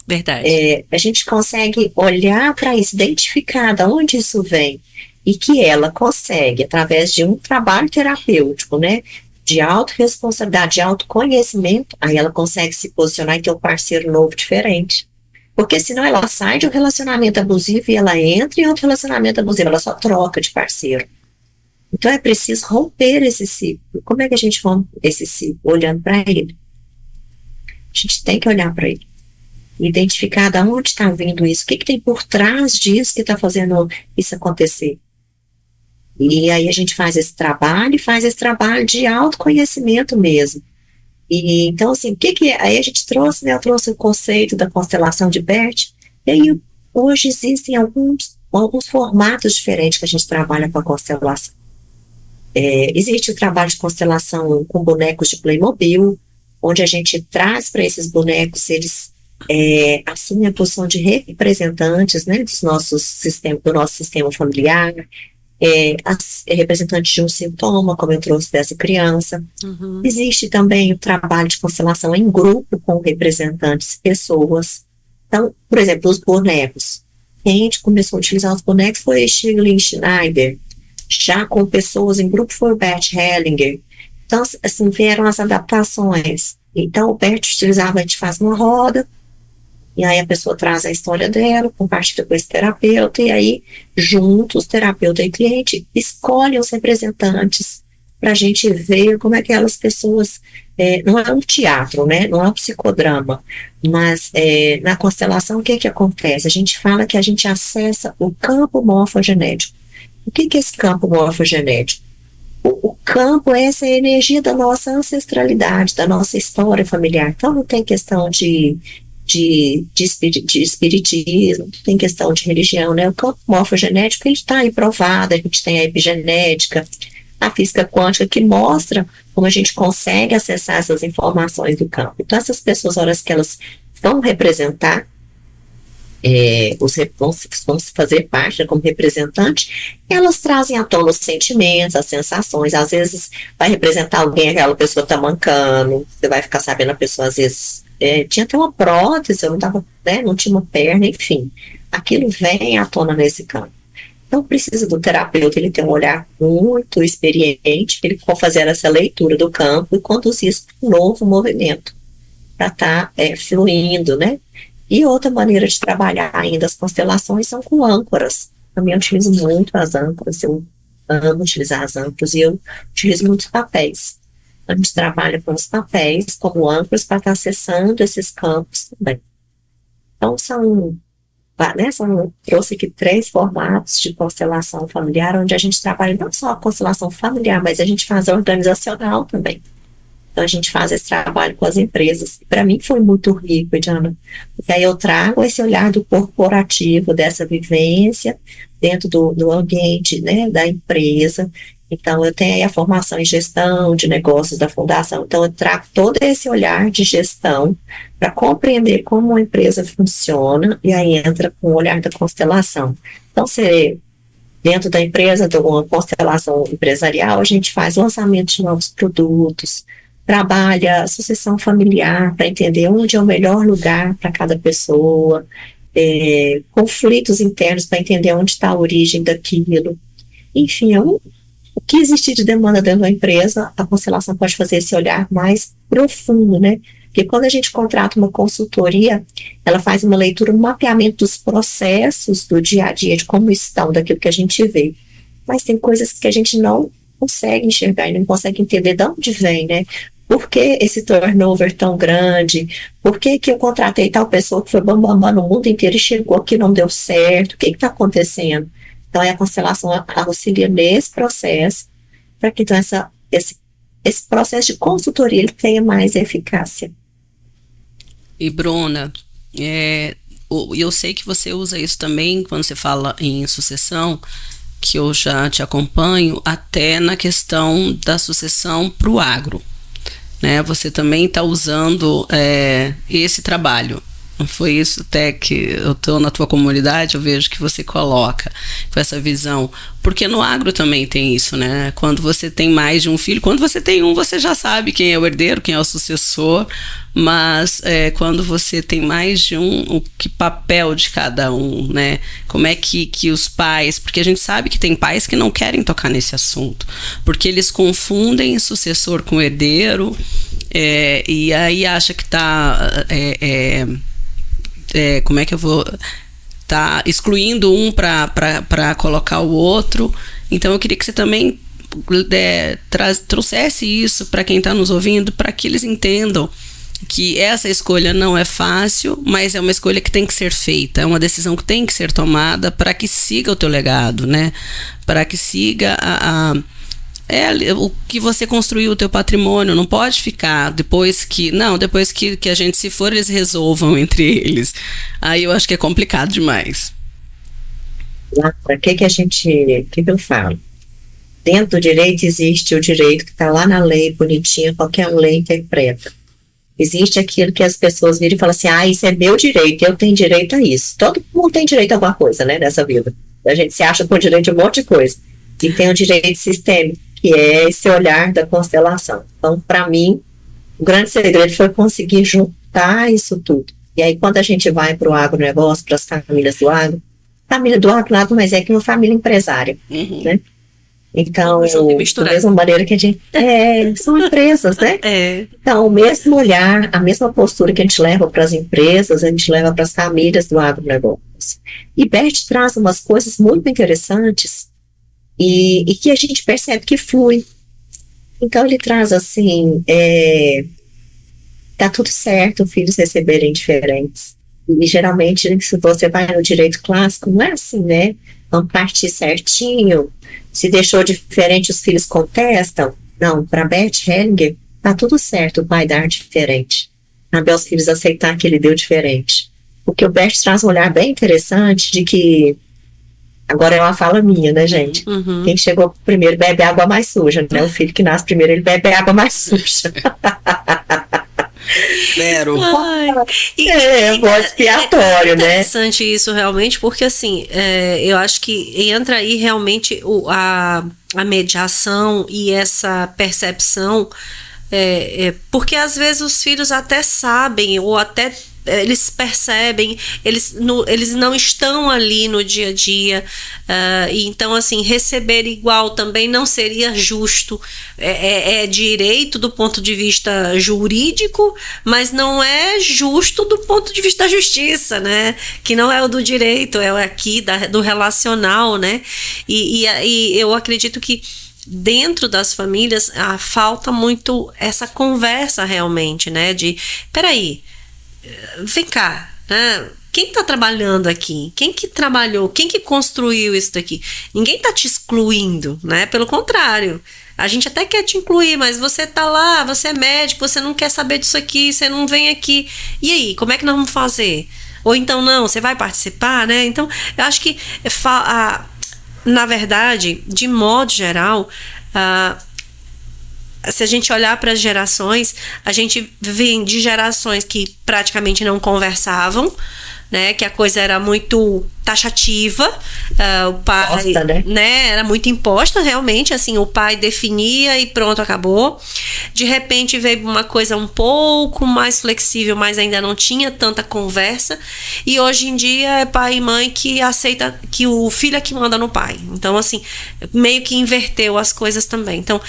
Verdade. A gente consegue olhar para isso, identificar de onde isso vem, e que ela consegue, através de um trabalho terapêutico, né? De autorresponsabilidade, de autoconhecimento, aí ela consegue se posicionar e ter um parceiro novo diferente. Porque senão ela sai de um relacionamento abusivo e ela entra em outro relacionamento abusivo, ela só troca de parceiro. Então é preciso romper esse ciclo. Como é que a gente rompe esse ciclo? Olhando para ele. A gente tem que olhar para ele. Identificar de onde está vindo isso, o que tem por trás disso que está fazendo isso acontecer. E aí a gente faz esse trabalho de autoconhecimento mesmo. E então, assim, aí a gente trouxe, né? Eu trouxe o conceito da constelação de Bert, e aí hoje existem alguns formatos diferentes que a gente trabalha com a constelação. Existe o trabalho de constelação com bonecos de Playmobil, onde a gente traz para esses bonecos, eles assumem a posição de representantes, né, do nosso sistema familiar, representantes de um sintoma, como eu trouxe dessa criança. Uhum. Existe também o trabalho de constelação em grupo com representantes, pessoas. Então, por exemplo, os bonecos. Quem a gente começou a utilizar os bonecos foi Shirley Schneider. Já com pessoas em grupo foi o Bert Hellinger. Então, assim, vieram as adaptações. Então, o Bert utilizava, a gente faz uma roda, e aí a pessoa traz a história dela, compartilha com esse terapeuta, e aí, juntos, terapeuta e cliente, escolhem os representantes para a gente ver como é que aquelas pessoas, não é um teatro, né, não é um psicodrama, mas na constelação o que acontece? A gente fala que a gente acessa o campo morfogenético. O que é esse campo morfogenético? O campo é essa energia da nossa ancestralidade, da nossa história familiar. Então não tem questão de espiritismo, não tem questão de religião, né? O campo morfogenético, ele está aí provado, a gente tem a epigenética, a física quântica, que mostra como a gente consegue acessar essas informações do campo. Então essas pessoas, horas que elas vão representar, vão fazer parte, né, como representante, elas trazem à tona os sentimentos, as sensações. Às vezes vai representar alguém, aquela pessoa está mancando, você vai ficar sabendo, a pessoa às vezes tinha até uma prótese, eu não tava, né, não tinha uma perna, enfim, aquilo vem à tona nesse campo. Então precisa do terapeuta, ele ter um olhar muito experiente, ele for fazer essa leitura do campo e conduzir isso para um novo movimento, para estar fluindo, né? E outra maneira de trabalhar ainda as constelações são com âncoras. Também eu utilizo muito as âncoras, eu amo utilizar as âncoras, e eu utilizo muitos papéis. A gente trabalha com os papéis como âncoras para estar acessando esses campos também. Então trouxe aqui 3 formatos de constelação familiar, onde a gente trabalha não só a constelação familiar, mas a gente faz a organizacional também. Então a gente faz esse trabalho com as empresas. Para mim foi muito rico, Diana, porque aí eu trago esse olhar do corporativo, dessa vivência dentro do ambiente, né, da empresa. Então eu tenho aí a formação em gestão de negócios da fundação. Então eu trago todo esse olhar de gestão para compreender como uma empresa funciona, e aí entra com o olhar da constelação. Então dentro da empresa, de uma constelação empresarial, a gente faz lançamento de novos produtos, trabalha a sucessão familiar para entender onde é o melhor lugar para cada pessoa, conflitos internos para entender onde está a origem daquilo. Enfim, o que existir de demanda dentro da empresa, a constelação pode fazer esse olhar mais profundo, né? Porque quando a gente contrata uma consultoria, ela faz uma leitura, um mapeamento dos processos do dia a dia, de como estão, daquilo que a gente vê. Mas tem coisas que a gente não consegue enxergar e não consegue entender de onde vem, né? Por que esse turnover tão grande? Por que eu contratei tal pessoa que foi bambambam no mundo inteiro e chegou aqui e não deu certo? O que está acontecendo? Então, a constelação auxilia nesse processo, para que então, esse processo de consultoria ele tenha mais eficácia. E Bruna, eu sei que você usa isso também quando você fala em sucessão, que eu já te acompanho, até na questão da sucessão para o agro, né? Você também está usando esse trabalho. Não foi isso até que eu estou na tua comunidade, eu vejo que você coloca com essa visão. Porque no agro também tem isso, né? Quando você tem mais de um filho, quando você tem um, você já sabe quem é o herdeiro, quem é o sucessor, mas quando você tem mais de um, o que papel de cada um, né? Como é que os pais, porque a gente sabe que tem pais que não querem tocar nesse assunto, porque eles confundem sucessor com herdeiro, e aí acha que está... como é que eu vou tá excluindo um para colocar o outro. Então eu queria que você também trouxesse isso para quem está nos ouvindo, para que eles entendam que essa escolha não é fácil, mas é uma escolha que tem que ser feita, é uma decisão que tem que ser tomada para que siga o teu legado, né? Para que siga o que você construiu, o teu patrimônio. Não pode ficar depois que a gente se for, eles resolvam entre eles. Aí eu acho que é complicado demais. Para que eu falo? Dentro do direito existe o direito que está lá na lei, bonitinha, qualquer lei interpreta. Existe aquilo que as pessoas viram e falam assim, isso é meu direito, eu tenho direito a isso. Todo mundo tem direito a alguma coisa, né, nessa vida. A gente se acha com direito a um monte de coisa. E tem o direito sistêmico, que é esse olhar da constelação. Então, para mim, o grande segredo foi conseguir juntar isso tudo. E aí, quando a gente vai para o agronegócio, para as famílias do agro, família do agro nada mais é que uma família empresária, né? Então, da mesma maneira que a gente... são empresas, né? Então, o mesmo olhar, a mesma postura que a gente leva para as empresas, a gente leva para as famílias do agronegócio. E Bert traz umas coisas muito interessantes e que a gente percebe que flui. Então, ele traz assim, tá tudo certo filhos receberem diferentes. E geralmente, se você vai no direito clássico, não é assim, né? Vão partir certinho. Se deixou diferente, os filhos contestam. Não, para Bert Hellinger, tá tudo certo o pai dar diferente. Cabe aos filhos aceitar que ele deu diferente. Porque o Bert traz um olhar bem interessante de que, agora é uma fala minha, né, gente? Quem chegou primeiro bebe água mais suja, né? O filho que nasce primeiro, ele bebe água mais suja. Zero. Bode expiatório, né? É interessante isso realmente, porque assim, eu acho que entra aí realmente a mediação e essa percepção, porque às vezes os filhos até sabem, ou até eles percebem, eles não estão ali no dia a dia, e então assim, receber igual também não seria justo. É direito do ponto de vista jurídico, mas não é justo do ponto de vista da justiça, né? Que não é o do direito, é o aqui do relacional, né? E eu acredito que dentro das famílias falta muito essa conversa realmente, né? De, peraí, vem cá, né? Quem está trabalhando aqui? Quem que trabalhou? Quem que construiu isso daqui? Ninguém está te excluindo, né? Pelo contrário, a gente até quer te incluir, mas você tá lá, você é médico, você não quer saber disso aqui, você não vem aqui. E aí, como é que nós vamos fazer? Ou então não, você vai participar, né? Então, eu acho que, na verdade, de modo geral, se a gente olhar para as gerações, a gente vem de gerações que praticamente não conversavam, né, que a coisa era muito taxativa, o pai, né, era muito imposta realmente, assim, o pai definia e pronto, acabou. De repente veio uma coisa um pouco mais flexível, mas ainda não tinha tanta conversa, e hoje em dia é pai e mãe que aceita que o filho é que manda no pai. Então, assim, meio que inverteu as coisas também. Então,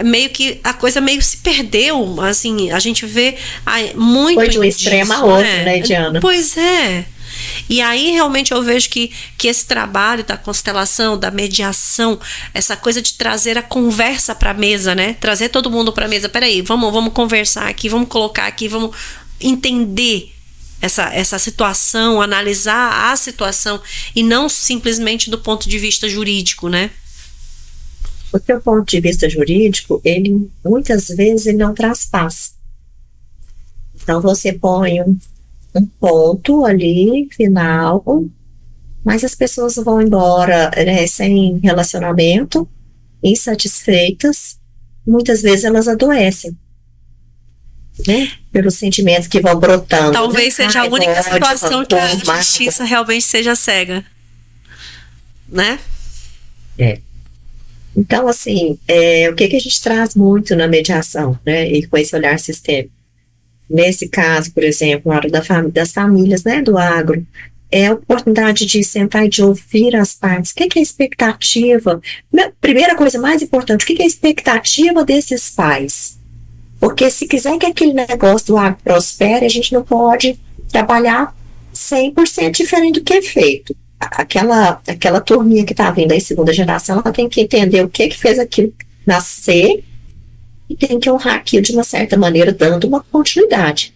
meio que a coisa meio se perdeu, assim, a gente vê muito. Foi de um extremo a outro, né, Diana? Pois é. E aí realmente eu vejo que esse trabalho da constelação, da mediação, essa coisa de trazer a conversa para a mesa, né? Trazer todo mundo para a mesa. Peraí, vamos conversar aqui, vamos colocar aqui, vamos entender essa situação, analisar a situação e não simplesmente do ponto de vista jurídico, né? O seu ponto de vista jurídico, ele muitas vezes ele não traz paz. Então você põe um ponto ali, final, mas as pessoas vão embora, né, sem relacionamento, insatisfeitas, muitas vezes elas adoecem, né, pelos sentimentos que vão brotando. Talvez né? seja a Raiva, única ódio, situação que a rancor, mágoa. justiça realmente seja cega, né? Então, assim, o que a gente traz muito na mediação, né, e com esse olhar sistêmico? Nesse caso, por exemplo, na hora das famílias, né, do agro, é a oportunidade de sentar e de ouvir as partes. O que é a expectativa? Primeira coisa mais importante, o que é a expectativa desses pais? Porque se quiser que aquele negócio do agro prospere, a gente não pode trabalhar 100% diferente do que é feito. Aquela turminha que está vindo aí, segunda geração, ela tem que entender o que fez aquilo nascer e tem que honrar aquilo de uma certa maneira, dando uma continuidade.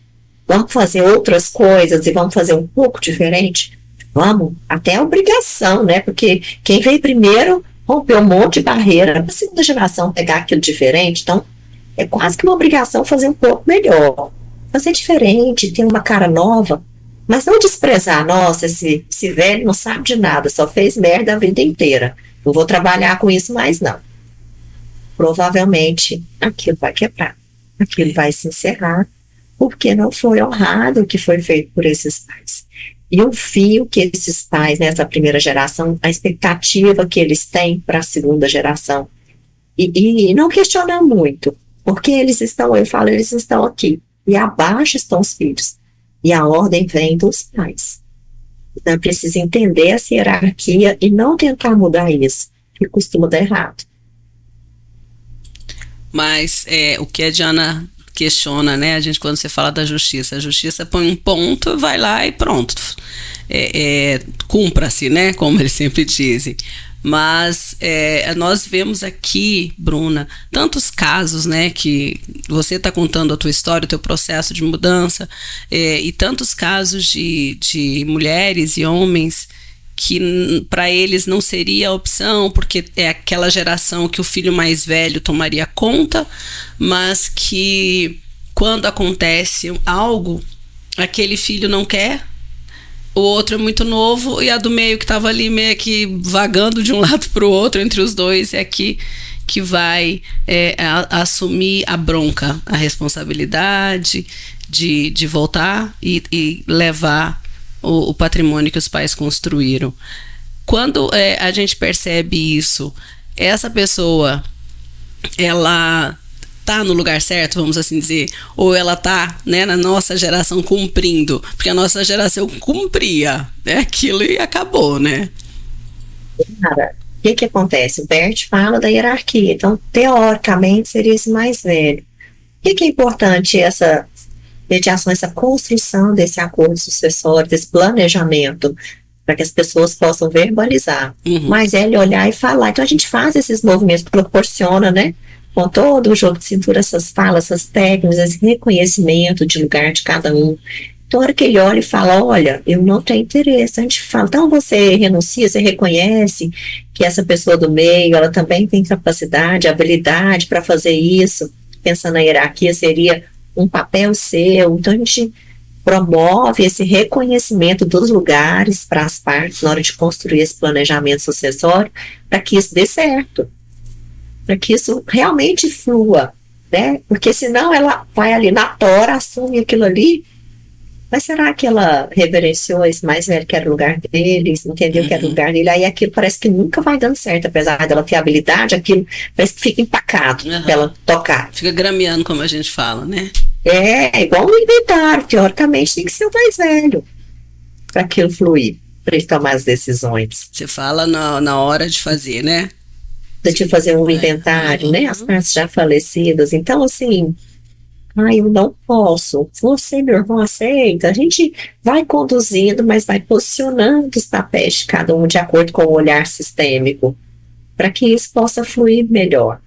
Vamos fazer outras coisas e vamos fazer um pouco diferente? Vamos, até a obrigação, né? Porque quem veio primeiro rompeu um monte de barreira para a segunda geração pegar aquilo diferente. Então, é quase que uma obrigação fazer um pouco melhor. Fazer diferente, ter uma cara nova, mas não desprezar. Nossa, esse velho não sabe de nada, só fez merda a vida inteira. Não vou trabalhar com isso mais, não. Provavelmente aquilo vai quebrar, aquilo vai se encerrar, porque não foi honrado o que foi feito por esses pais. E eu vi o que esses pais, nessa primeira geração, a expectativa que eles têm para a segunda geração. E não questionar muito, porque eles estão, eu falo, eles estão aqui, e abaixo estão os filhos, e a ordem vem dos pais. Então, precisa entender essa hierarquia e não tentar mudar isso, que costuma dar errado. Mas o que a Diana questiona, né? A gente, quando você fala da justiça, a justiça põe um ponto, vai lá e pronto. Cumpra-se, né? Como eles sempre dizem. Mas nós vemos aqui, Bruna, tantos casos, né? Que você está contando a tua história, o teu processo de mudança, e tantos casos de mulheres e homens que para eles não seria a opção, porque é aquela geração que o filho mais velho tomaria conta, mas que quando acontece algo, aquele filho não quer, o outro é muito novo, e a do meio que estava ali meio que vagando de um lado para o outro, entre os dois, é que vai assumir a bronca, a responsabilidade de voltar e levar o patrimônio que os pais construíram. Quando a gente percebe isso, essa pessoa, ela tá no lugar certo, vamos assim dizer, ou ela tá, né, na nossa geração cumprindo, porque a nossa geração cumpria, né, aquilo e acabou, né? Cara, o que acontece? O Bert fala da hierarquia, então, teoricamente, seria esse mais velho. O que é importante essa mediação, essa construção desse acordo sucessório, desse planejamento, para que as pessoas possam verbalizar. Mas ele olhar e falar. Então a gente faz esses movimentos, proporciona, né, com todo o jogo de cintura, essas falas, essas técnicas, esse reconhecimento de lugar de cada um. Então a hora que ele olha e fala, olha, eu não tenho interesse, a gente fala, então você renuncia, você reconhece que essa pessoa do meio, ela também tem capacidade, habilidade para fazer isso, pensando na hierarquia, seria um papel seu. Então a gente promove esse reconhecimento dos lugares para as partes na hora de construir esse planejamento sucessório, para que isso dê certo, para que isso realmente flua, né? Porque senão ela vai ali na tora, assume aquilo ali, mas será que ela reverenciou esse mais velho que era o lugar deles, entendeu que era o lugar dele? Aí aquilo parece que nunca vai dando certo, apesar dela ter habilidade, aquilo parece que fica empacado para ela tocar. Fica grameando, como a gente fala, né? É igual um inventário, teoricamente tem que ser o mais velho para aquilo fluir, para ele tomar as decisões. Você fala na hora de fazer, né? De fazer um inventário, né? As partes já falecidas. Então, assim, eu não posso. Você, meu irmão, aceita. A gente vai conduzindo, mas vai posicionando os papéis de cada um de acordo com o olhar sistêmico, para que isso possa fluir melhor.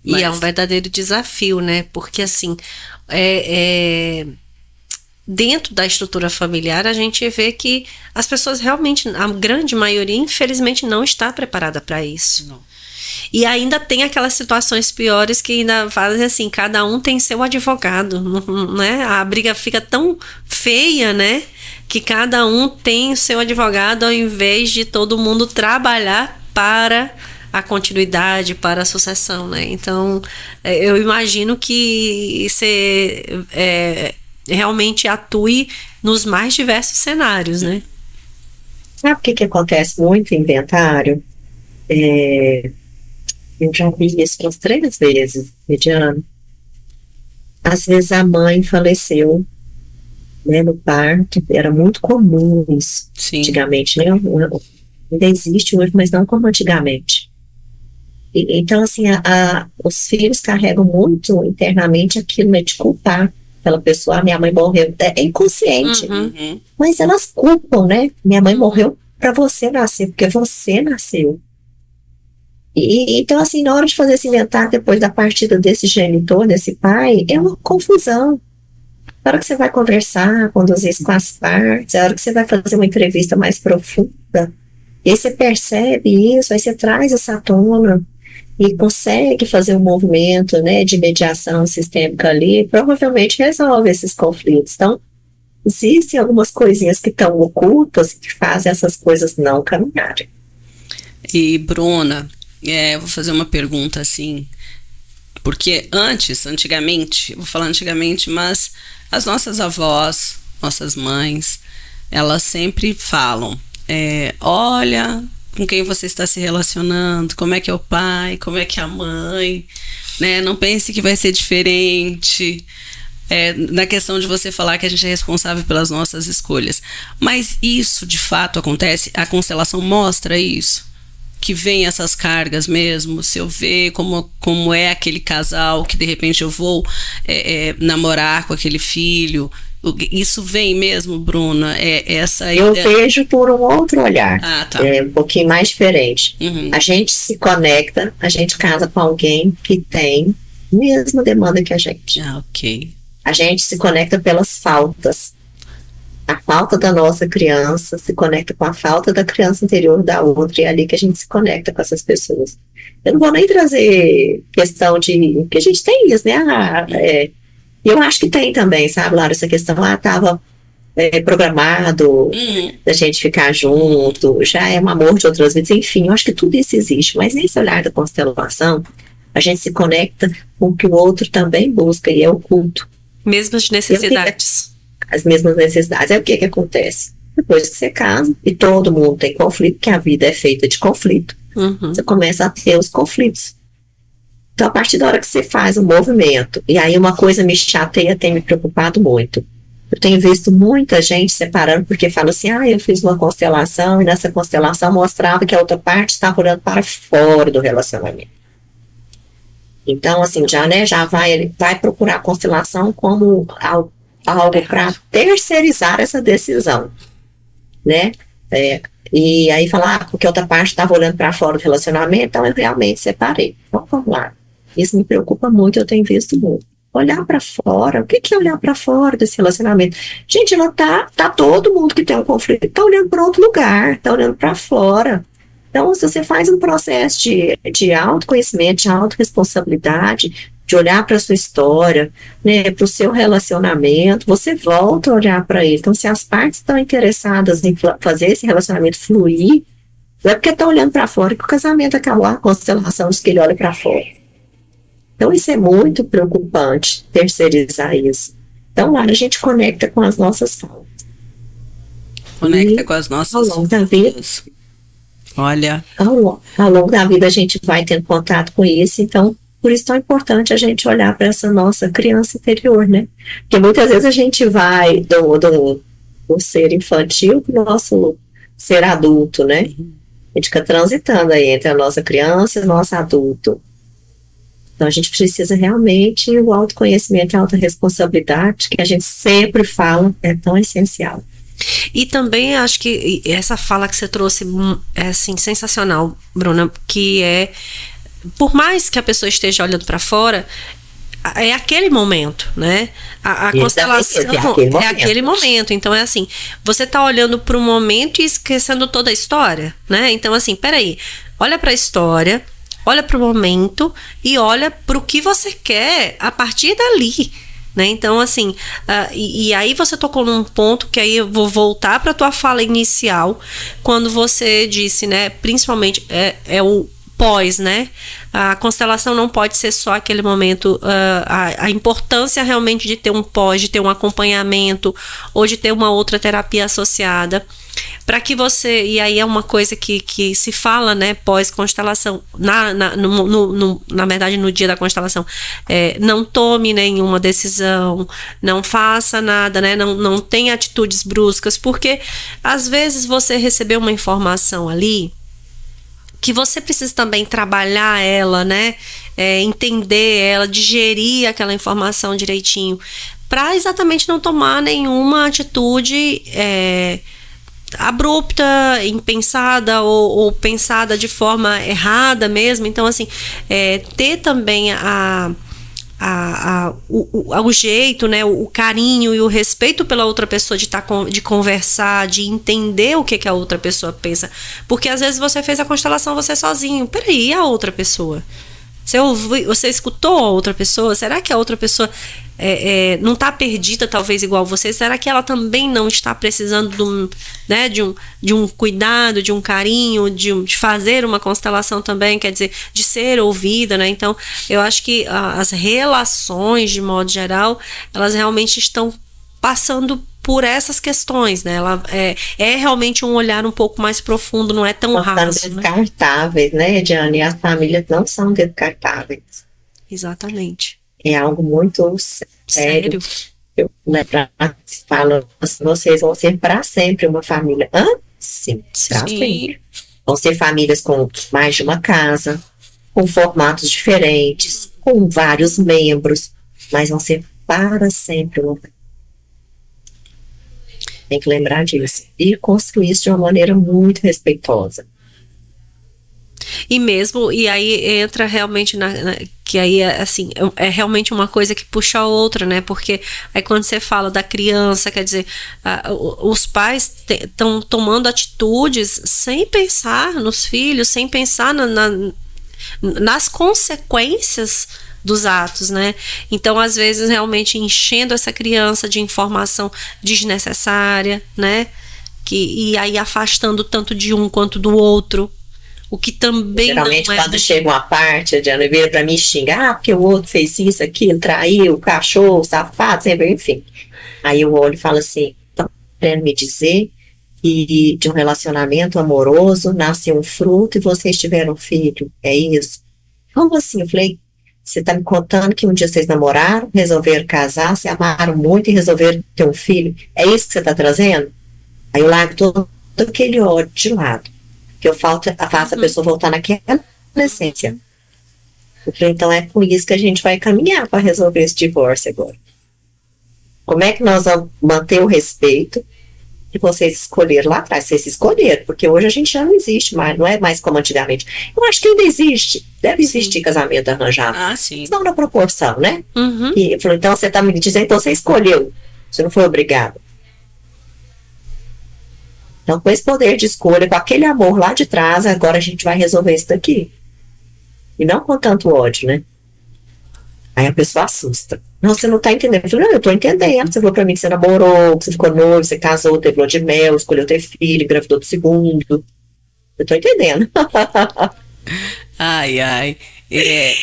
E é um verdadeiro desafio, né? Porque assim, dentro da estrutura familiar, a gente vê que as pessoas realmente, a grande maioria, infelizmente, não está preparada para isso. Não. E ainda tem aquelas situações piores que ainda fazem assim, cada um tem seu advogado, né? A briga fica tão feia, né? Que cada um tem o seu advogado ao invés de todo mundo trabalhar para a continuidade, para a sucessão, né? Então, eu imagino que você realmente atue nos mais diversos cenários, né? Sabe o que acontece muito em inventário? Eu já vi isso umas 3 vezes, Mediano. Às vezes a mãe faleceu, né, no parto, era muito comum isso. Sim. Antigamente, né? Ainda existe hoje, mas não como antigamente. Então, assim, os filhos carregam muito internamente aquilo, né, de culpar aquela pessoa. Minha mãe morreu, é inconsciente, mas elas culpam, né? Minha mãe morreu para você nascer, porque você nasceu. Então, assim, na hora de fazer esse inventário, depois da partida desse genitor, desse pai, é uma confusão. Na hora que você vai conversar, conduzir isso com as partes, a hora que você vai fazer uma entrevista mais profunda, e aí você percebe isso, aí você traz essa tona e consegue fazer um movimento, né, de mediação sistêmica ali, provavelmente resolve esses conflitos. Então, existem algumas coisinhas que estão ocultas que fazem essas coisas não caminharem. E, Bruna, vou fazer uma pergunta assim, porque antigamente, vou falar antigamente, mas as nossas avós, nossas mães, elas sempre falam, olha com quem você está se relacionando, como é que é o pai, como é que é a mãe, né? Não pense que vai ser diferente. Na questão de você falar que a gente é responsável pelas nossas escolhas. Mas isso de fato acontece? A constelação mostra isso? Que vem essas cargas mesmo? Se eu ver como é aquele casal que de repente eu vou namorar com aquele filho, isso vem mesmo, Bruna? Eu vejo por um outro olhar. Tá. Um pouquinho mais diferente. Uhum. A gente se conecta, a gente casa com alguém que tem a mesma demanda que a gente. Ok. A gente se conecta pelas faltas. A falta da nossa criança se conecta com a falta da criança interior da outra, e é ali que a gente se conecta com essas pessoas. Eu não vou nem trazer questão de... que a gente tem isso, né? Eu acho que tem também, sabe, Laura, essa questão, estava programado da gente ficar junto, já é um amor de outras vidas, enfim, eu acho que tudo isso existe, mas nesse olhar da constelação, a gente se conecta com o que o outro também busca, e é o culto. Mesmas necessidades. As mesmas necessidades. Aí o que acontece? Depois que você casa, e todo mundo tem conflito, que a vida é feita de conflito, você começa a ter os conflitos. Então, a partir da hora que você faz um movimento, e aí uma coisa me chateia, tem me preocupado muito. Eu tenho visto muita gente separando, porque fala assim, eu fiz uma constelação, e nessa constelação mostrava que a outra parte estava olhando para fora do relacionamento. Então, assim, ele vai procurar a constelação como algo para terceirizar essa decisão, né? E aí falar, porque a outra parte estava olhando para fora do relacionamento, então eu realmente separei. Então, vamos lá. Isso me preocupa muito, eu tenho visto muito. Olhar para fora, o que é olhar para fora desse relacionamento? Gente, ela tá todo mundo que tem um conflito, tá olhando para outro lugar, tá olhando para fora. Então, se você faz um processo de autoconhecimento, de autorresponsabilidade, de olhar para a sua história, né, para o seu relacionamento, você volta a olhar para ele. Então, se as partes estão interessadas em fazer esse relacionamento fluir, não é porque estão olhando para fora que o casamento acabou, a constelação diz que ele olha para fora. Então, isso é muito preocupante, terceirizar isso. Então, lá a gente conecta com as nossas faltas. Conecta com as nossas ao longo da vida. Olha. Ao longo da vida a gente vai tendo contato com isso, então, por isso é tão importante a gente olhar para essa nossa criança interior, né? Porque muitas vezes a gente vai do ser infantil para o nosso ser adulto, né? A gente fica transitando aí entre a nossa criança e o nosso adulto. Então a gente precisa realmente, o autoconhecimento e a autorresponsabilidade, que a gente sempre fala, é tão essencial. E também acho que essa fala que você trouxe é assim, sensacional, Bruna, que por mais que a pessoa esteja olhando para fora, é aquele momento, né? A constelação é aquele momento. Então é assim, você tá olhando para o momento e esquecendo toda a história, né? Então assim, peraí, olha para a história, olha para o momento e olha para o que você quer a partir dali. Né? Então, assim, e aí você tocou num ponto que aí eu vou voltar para a tua fala inicial, quando você disse, né, principalmente é o pós, né? A constelação não pode ser só aquele momento, a importância realmente de ter um pós, de ter um acompanhamento ou de ter uma outra terapia associada, para que você, e aí é uma coisa que se fala, né, pós-constelação, na verdade no dia da constelação, não tome nenhuma decisão, não faça nada, né, não tenha atitudes bruscas, porque às vezes você recebeu uma informação ali, que você precisa também trabalhar ela, né, entender ela, digerir aquela informação direitinho, para exatamente não tomar nenhuma atitude abrupta, impensada ou pensada de forma errada mesmo. Então, assim, ter também o jeito, né, o carinho e o respeito pela outra pessoa de conversar, de entender o que a outra pessoa pensa. Porque às vezes você fez a constelação você sozinho. Peraí, e a outra pessoa? Você escutou a outra pessoa? Será que a outra pessoa não está perdida, talvez, igual você? Será que ela também não está precisando de um cuidado, de um carinho, de fazer uma constelação também, quer dizer, de ser ouvida, né? Então, eu acho que as relações, de modo geral, elas realmente estão passando por essas questões, né? Ela é realmente um olhar um pouco mais profundo, não é tão raso. São descartáveis, né, Diane? As famílias não são descartáveis. Exatamente. É algo muito sério. Né, falam, vocês vão ser para sempre uma família. Sim, para sempre. Vão ser famílias com mais de uma casa, com formatos diferentes, com vários membros, mas vão ser para sempre uma família. Tem que lembrar disso. E construir isso de uma maneira muito respeitosa. E aí entra realmente que aí assim, é realmente uma coisa que puxa a outra, né? Porque aí quando você fala da criança, quer dizer, os pais estão tomando atitudes sem pensar nos filhos, sem pensar nas consequências dos atos, né? Então, às vezes, realmente enchendo essa criança de informação desnecessária, né? E aí afastando tanto de um quanto do outro, o que também geralmente, não é... quando chega uma parte, a Diana vira pra mim e xinga, porque o outro fez isso, aquilo, traiu, cachorro, safado, sempre, enfim. Aí eu olho e falo assim, estão querendo me dizer que de um relacionamento amoroso nasce um fruto e vocês tiveram um filho, é isso? Como assim? Eu falei, você está me contando que um dia vocês namoraram, resolveram casar, se amaram muito e resolveram ter um filho. É isso que você está trazendo? Aí eu largo todo aquele ódio de lado. Que eu faço a pessoa voltar naquela essência. Eu falei, então é com isso que a gente vai caminhar para resolver esse divórcio agora. Como é que nós vamos manter o respeito que vocês escolheram lá atrás? Vocês escolheram, porque hoje a gente já não existe mais, não é mais como antigamente. Eu acho que ainda existe, deve existir casamento arranjado. Sim. Não na proporção, né? Uhum. E eu falei, então você está me dizendo, então você escolheu, você não foi obrigado. Então, com esse poder de escolha, com aquele amor lá de trás, agora a gente vai resolver isso daqui. E não com tanto ódio, né? Aí a pessoa assusta. Não, você não tá entendendo. Eu falei, não, eu tô entendendo. Você falou pra mim que você namorou, que você ficou noivo, você casou, teve lua de mel, escolheu ter filho, engravidou do segundo. Eu tô entendendo. Ai.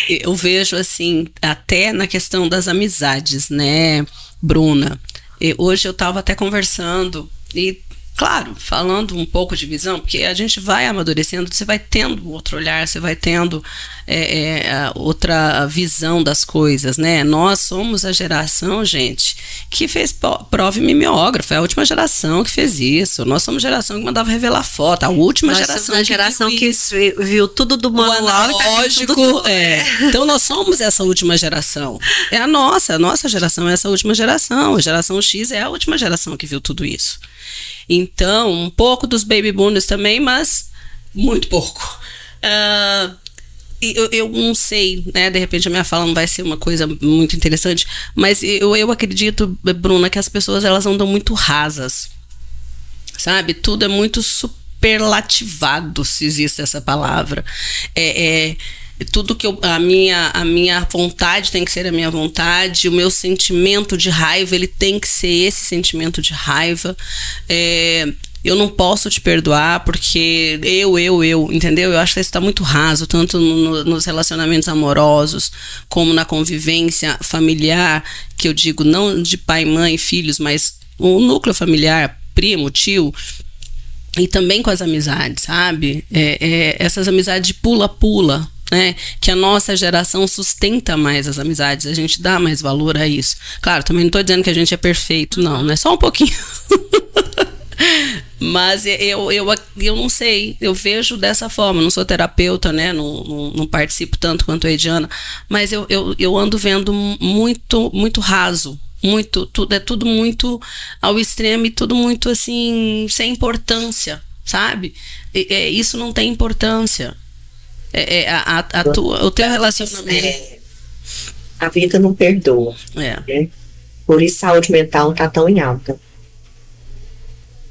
Eu vejo assim, até na questão das amizades, né, Bruna? Hoje eu tava até conversando e, claro, falando um pouco de visão, porque a gente vai amadurecendo, você vai tendo outro olhar, você vai tendo outra visão das coisas, né? Nós somos a geração, gente, que fez prova e mimeógrafo, é a última geração que fez isso. Nós somos a geração que mandava revelar foto, a última geração. A geração que viu tudo do manual. Lógico, Então nós somos essa última geração. É a nossa geração é essa última geração. A geração X é a última geração que viu tudo isso. Então, um pouco dos baby boomers também, mas muito pouco. Eu não sei, né? De repente a minha fala não vai ser uma coisa muito interessante, mas eu acredito, Bruna, que as pessoas elas andam muito rasas, sabe? Tudo é muito superlativado, se existe essa palavra. tudo que a minha vontade tem que ser a minha vontade, o meu sentimento de raiva, ele tem que ser esse sentimento de raiva. Eu não posso te perdoar porque entendeu? Eu acho que isso está muito raso, tanto nos relacionamentos amorosos, como na convivência familiar, que eu digo não de pai, mãe, filhos, mas o núcleo familiar, primo, tio, e também com as amizades, sabe? Essas amizades de pula-pula, né? Que a nossa geração sustenta mais as amizades, a gente dá mais valor a isso. Claro, também não estou dizendo que a gente é perfeito, não, né? Só um pouquinho. Mas eu não sei, eu vejo dessa forma, não sou terapeuta, né? Não participo tanto quanto a Ediana, mas eu ando vendo muito raso. É tudo muito ao extremo e tudo muito assim, sem importância, sabe? Isso não tem importância. O teu relacionamento. A vida não perdoa. Né? Por isso a saúde mental não está tão em alta.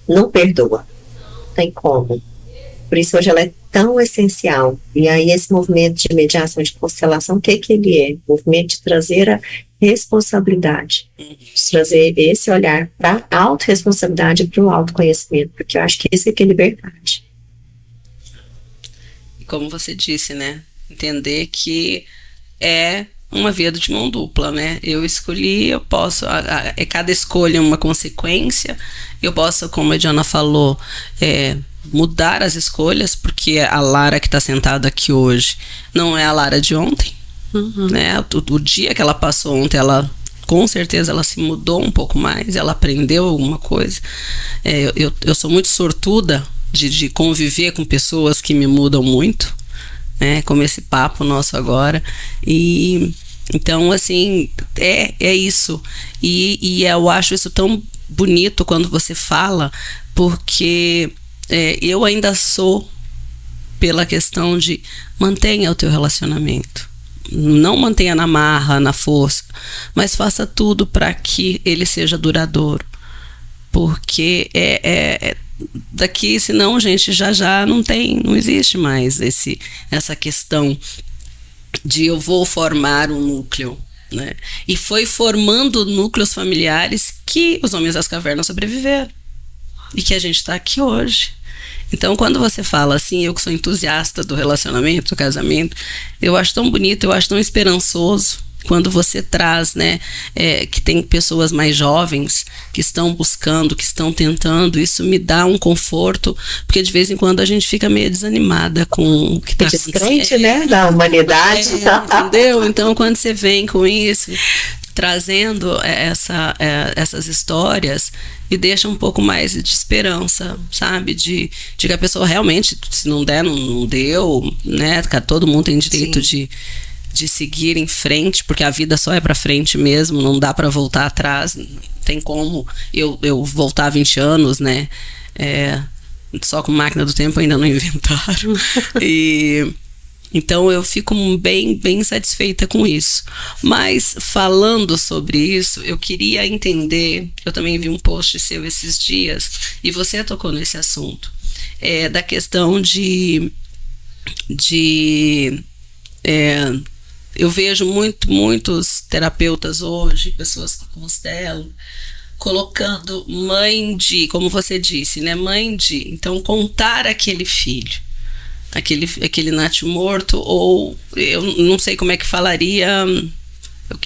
Não perdoa. Não tem como. Por isso hoje ela é tão essencial. E aí esse movimento de mediação de constelação, o que ele é? Movimento de trazer a responsabilidade. De trazer esse olhar para a autorresponsabilidade e para o autoconhecimento. Porque eu acho que isso é que é liberdade. E como você disse, né? Entender que é uma via de mão dupla, né? Eu escolhi, eu posso... cada escolha é uma consequência. Eu posso, como a Diana falou, mudar as escolhas, porque a Lara que está sentada aqui hoje não é a Lara de ontem, né? O dia que ela passou ontem, com certeza ela se mudou um pouco mais, ela aprendeu alguma coisa. Eu sou muito sortuda de conviver com pessoas que me mudam muito, né? Como esse papo nosso agora. E então, assim, é isso. E eu acho isso tão bonito quando você fala, porque eu ainda sou pela questão de mantenha o teu relacionamento. Não mantenha na marra, na força, mas faça tudo para que ele seja duradouro. Porque daqui, senão, gente, já não existe mais essa questão de eu vou formar um núcleo, né? E foi formando núcleos familiares que os homens das cavernas sobreviveram e que a gente está aqui hoje. Então, quando você fala assim, eu que sou entusiasta do relacionamento, do casamento, eu acho tão bonito, eu acho tão esperançoso quando você traz, né, que tem pessoas mais jovens que estão buscando, que estão tentando. Isso me dá um conforto, porque de vez em quando a gente fica meio desanimada com o que está acontecendo. Descrente, né, da humanidade. Entendeu? Então, quando você vem com isso, trazendo essas histórias, e deixa um pouco mais de esperança, sabe? De que a pessoa realmente, se não der, não deu, né? Todo mundo tem direito de seguir em frente, porque a vida só é pra frente mesmo, não dá pra voltar atrás. Não tem como eu voltar 20 anos, né? Só com máquina do tempo ainda não inventaram. Então eu fico bem satisfeita com isso. Mas falando sobre isso, eu queria entender, eu também vi um post seu esses dias, e você tocou nesse assunto, da questão eu vejo muitos terapeutas hoje, pessoas que constelam, colocando mãe de, como você disse, né? Mãe de, então contar aquele filho, aquele natimorto, ou eu não sei como é que falaria.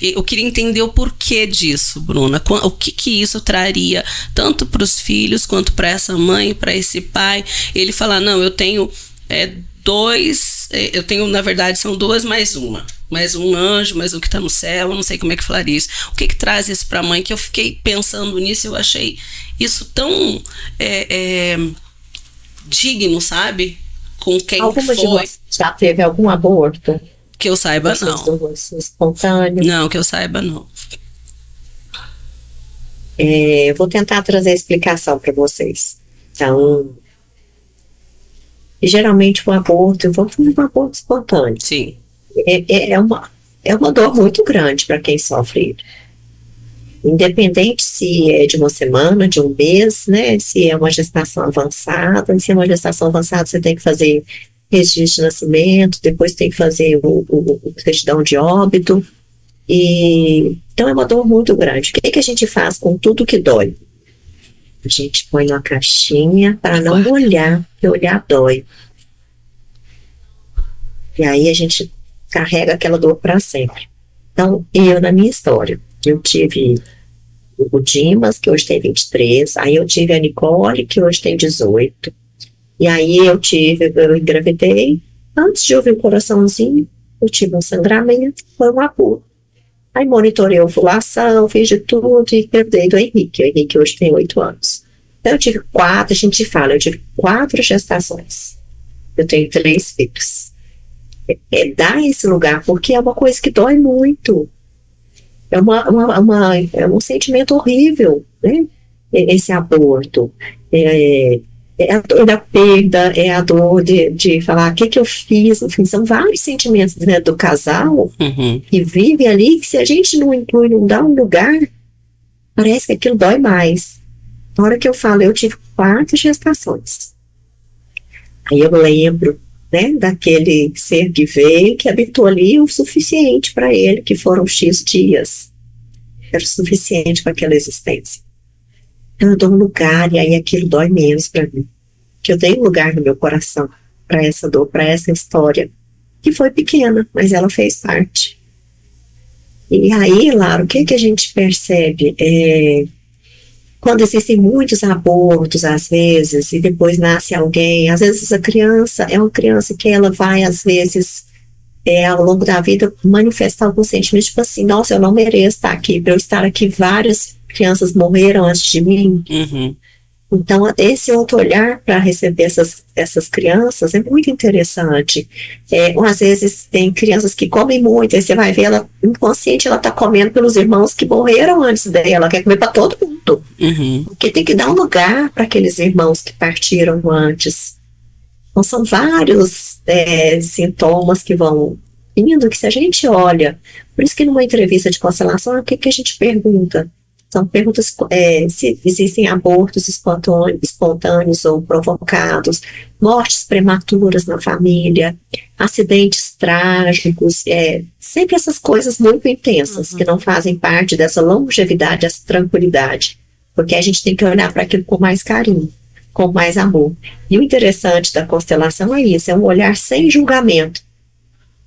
Eu queria entender o porquê disso, Bruna. O que isso traria tanto para os filhos quanto para essa mãe, para esse pai. Ele falar, não, eu tenho eu tenho, na verdade, são duas mais um anjo, mais um que está no céu. Eu não sei como é que falaria isso. O que traz isso para a mãe? Que eu fiquei pensando nisso, eu achei isso tão digno, sabe? Com quem Alguma foi. de vocês já teve algum aborto? Que eu saiba, não. Espontâneo? Não, que eu saiba, não. Eu vou tentar trazer a explicação para vocês. Então, geralmente o aborto, vamos falar de um aborto espontâneo. Sim. É uma dor muito grande para quem sofre. Independente se é de uma semana, de um mês, né? Se é uma gestação avançada. Se é uma gestação avançada, você tem que fazer registro de nascimento, depois tem que fazer o certidão de óbito. Então é uma dor muito grande. O que a gente faz com tudo que dói? A gente põe uma caixinha para não olhar, porque olhar dói. E aí a gente carrega aquela dor para sempre. Então, na minha história, eu tive o Dimas, que hoje tem 23, aí eu tive a Nicole, que hoje tem 18, e aí eu engravidei, antes de ouvir o coraçãozinho, eu tive um sangramento, foi um aborto. Aí monitorei a ovulação, fiz de tudo e engravidei do Henrique. O Henrique hoje tem 8 anos. Então eu tive 4 gestações. Eu tenho 3 filhos. Dar esse lugar, porque é uma coisa que dói muito. É um sentimento horrível, né? Esse aborto. É a dor da perda, é a dor de falar o que eu fiz. Enfim, são vários sentimentos, né, do casal que vive ali, que se a gente não inclui, não dá um lugar, parece que aquilo dói mais. Na hora que eu falo, eu tive 4 gestações. Aí eu lembro, né, daquele ser que veio, que habitou ali o suficiente para ele, que foram X dias. Era o suficiente para aquela existência. Então eu dou um lugar, e aí aquilo dói menos para mim. Que eu dei um lugar no meu coração para essa dor, para essa história, que foi pequena, mas ela fez parte. E aí, Lara, o que a gente percebe? Quando existem muitos abortos, às vezes, e depois nasce alguém, às vezes a criança é uma criança que ela vai, às vezes, ao longo da vida, manifestar algum sentimento, tipo assim, nossa, eu não mereço estar aqui, para eu estar aqui, várias crianças morreram antes de mim. Então, esse outro olhar para receber essas crianças é muito interessante. Às vezes tem crianças que comem muito, aí você vai ver ela inconsciente, ela está comendo pelos irmãos que morreram antes dela, ela quer comer para todo mundo. Porque tem que dar um lugar para aqueles irmãos que partiram antes. Então, são vários sintomas que vão indo, que se a gente olha, por isso que numa entrevista de constelação, o que a gente pergunta? São perguntas se existem abortos espontâneos ou provocados, mortes prematuras na família, acidentes trágicos, sempre essas coisas muito intensas que não fazem parte dessa longevidade, dessa tranquilidade, porque a gente tem que olhar para aquilo com mais carinho, com mais amor. E o interessante da constelação é isso, é um olhar sem julgamento,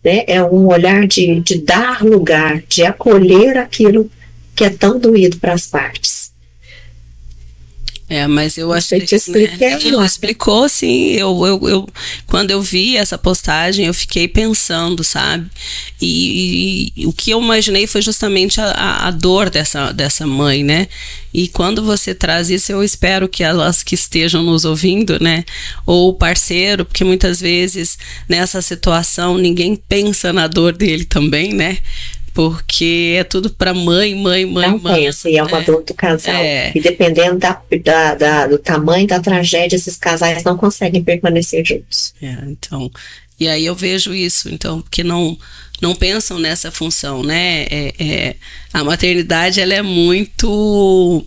né? É um olhar de dar lugar, de acolher aquilo que é tão doído para as partes. Mas eu acho que explicou, sim. Eu quando eu vi essa postagem, eu fiquei pensando, sabe? E o que eu imaginei foi justamente a dor dessa mãe, né? E quando você traz isso, eu espero que elas que estejam nos ouvindo, né? Ou o parceiro, porque muitas vezes nessa situação ninguém pensa na dor dele também, né? Porque é tudo para mãe. Não pensa, e é uma dor do casal. E dependendo do tamanho da tragédia, esses casais não conseguem permanecer juntos. Então, e aí eu vejo isso, então, porque não pensam nessa função, né? A maternidade, ela é muito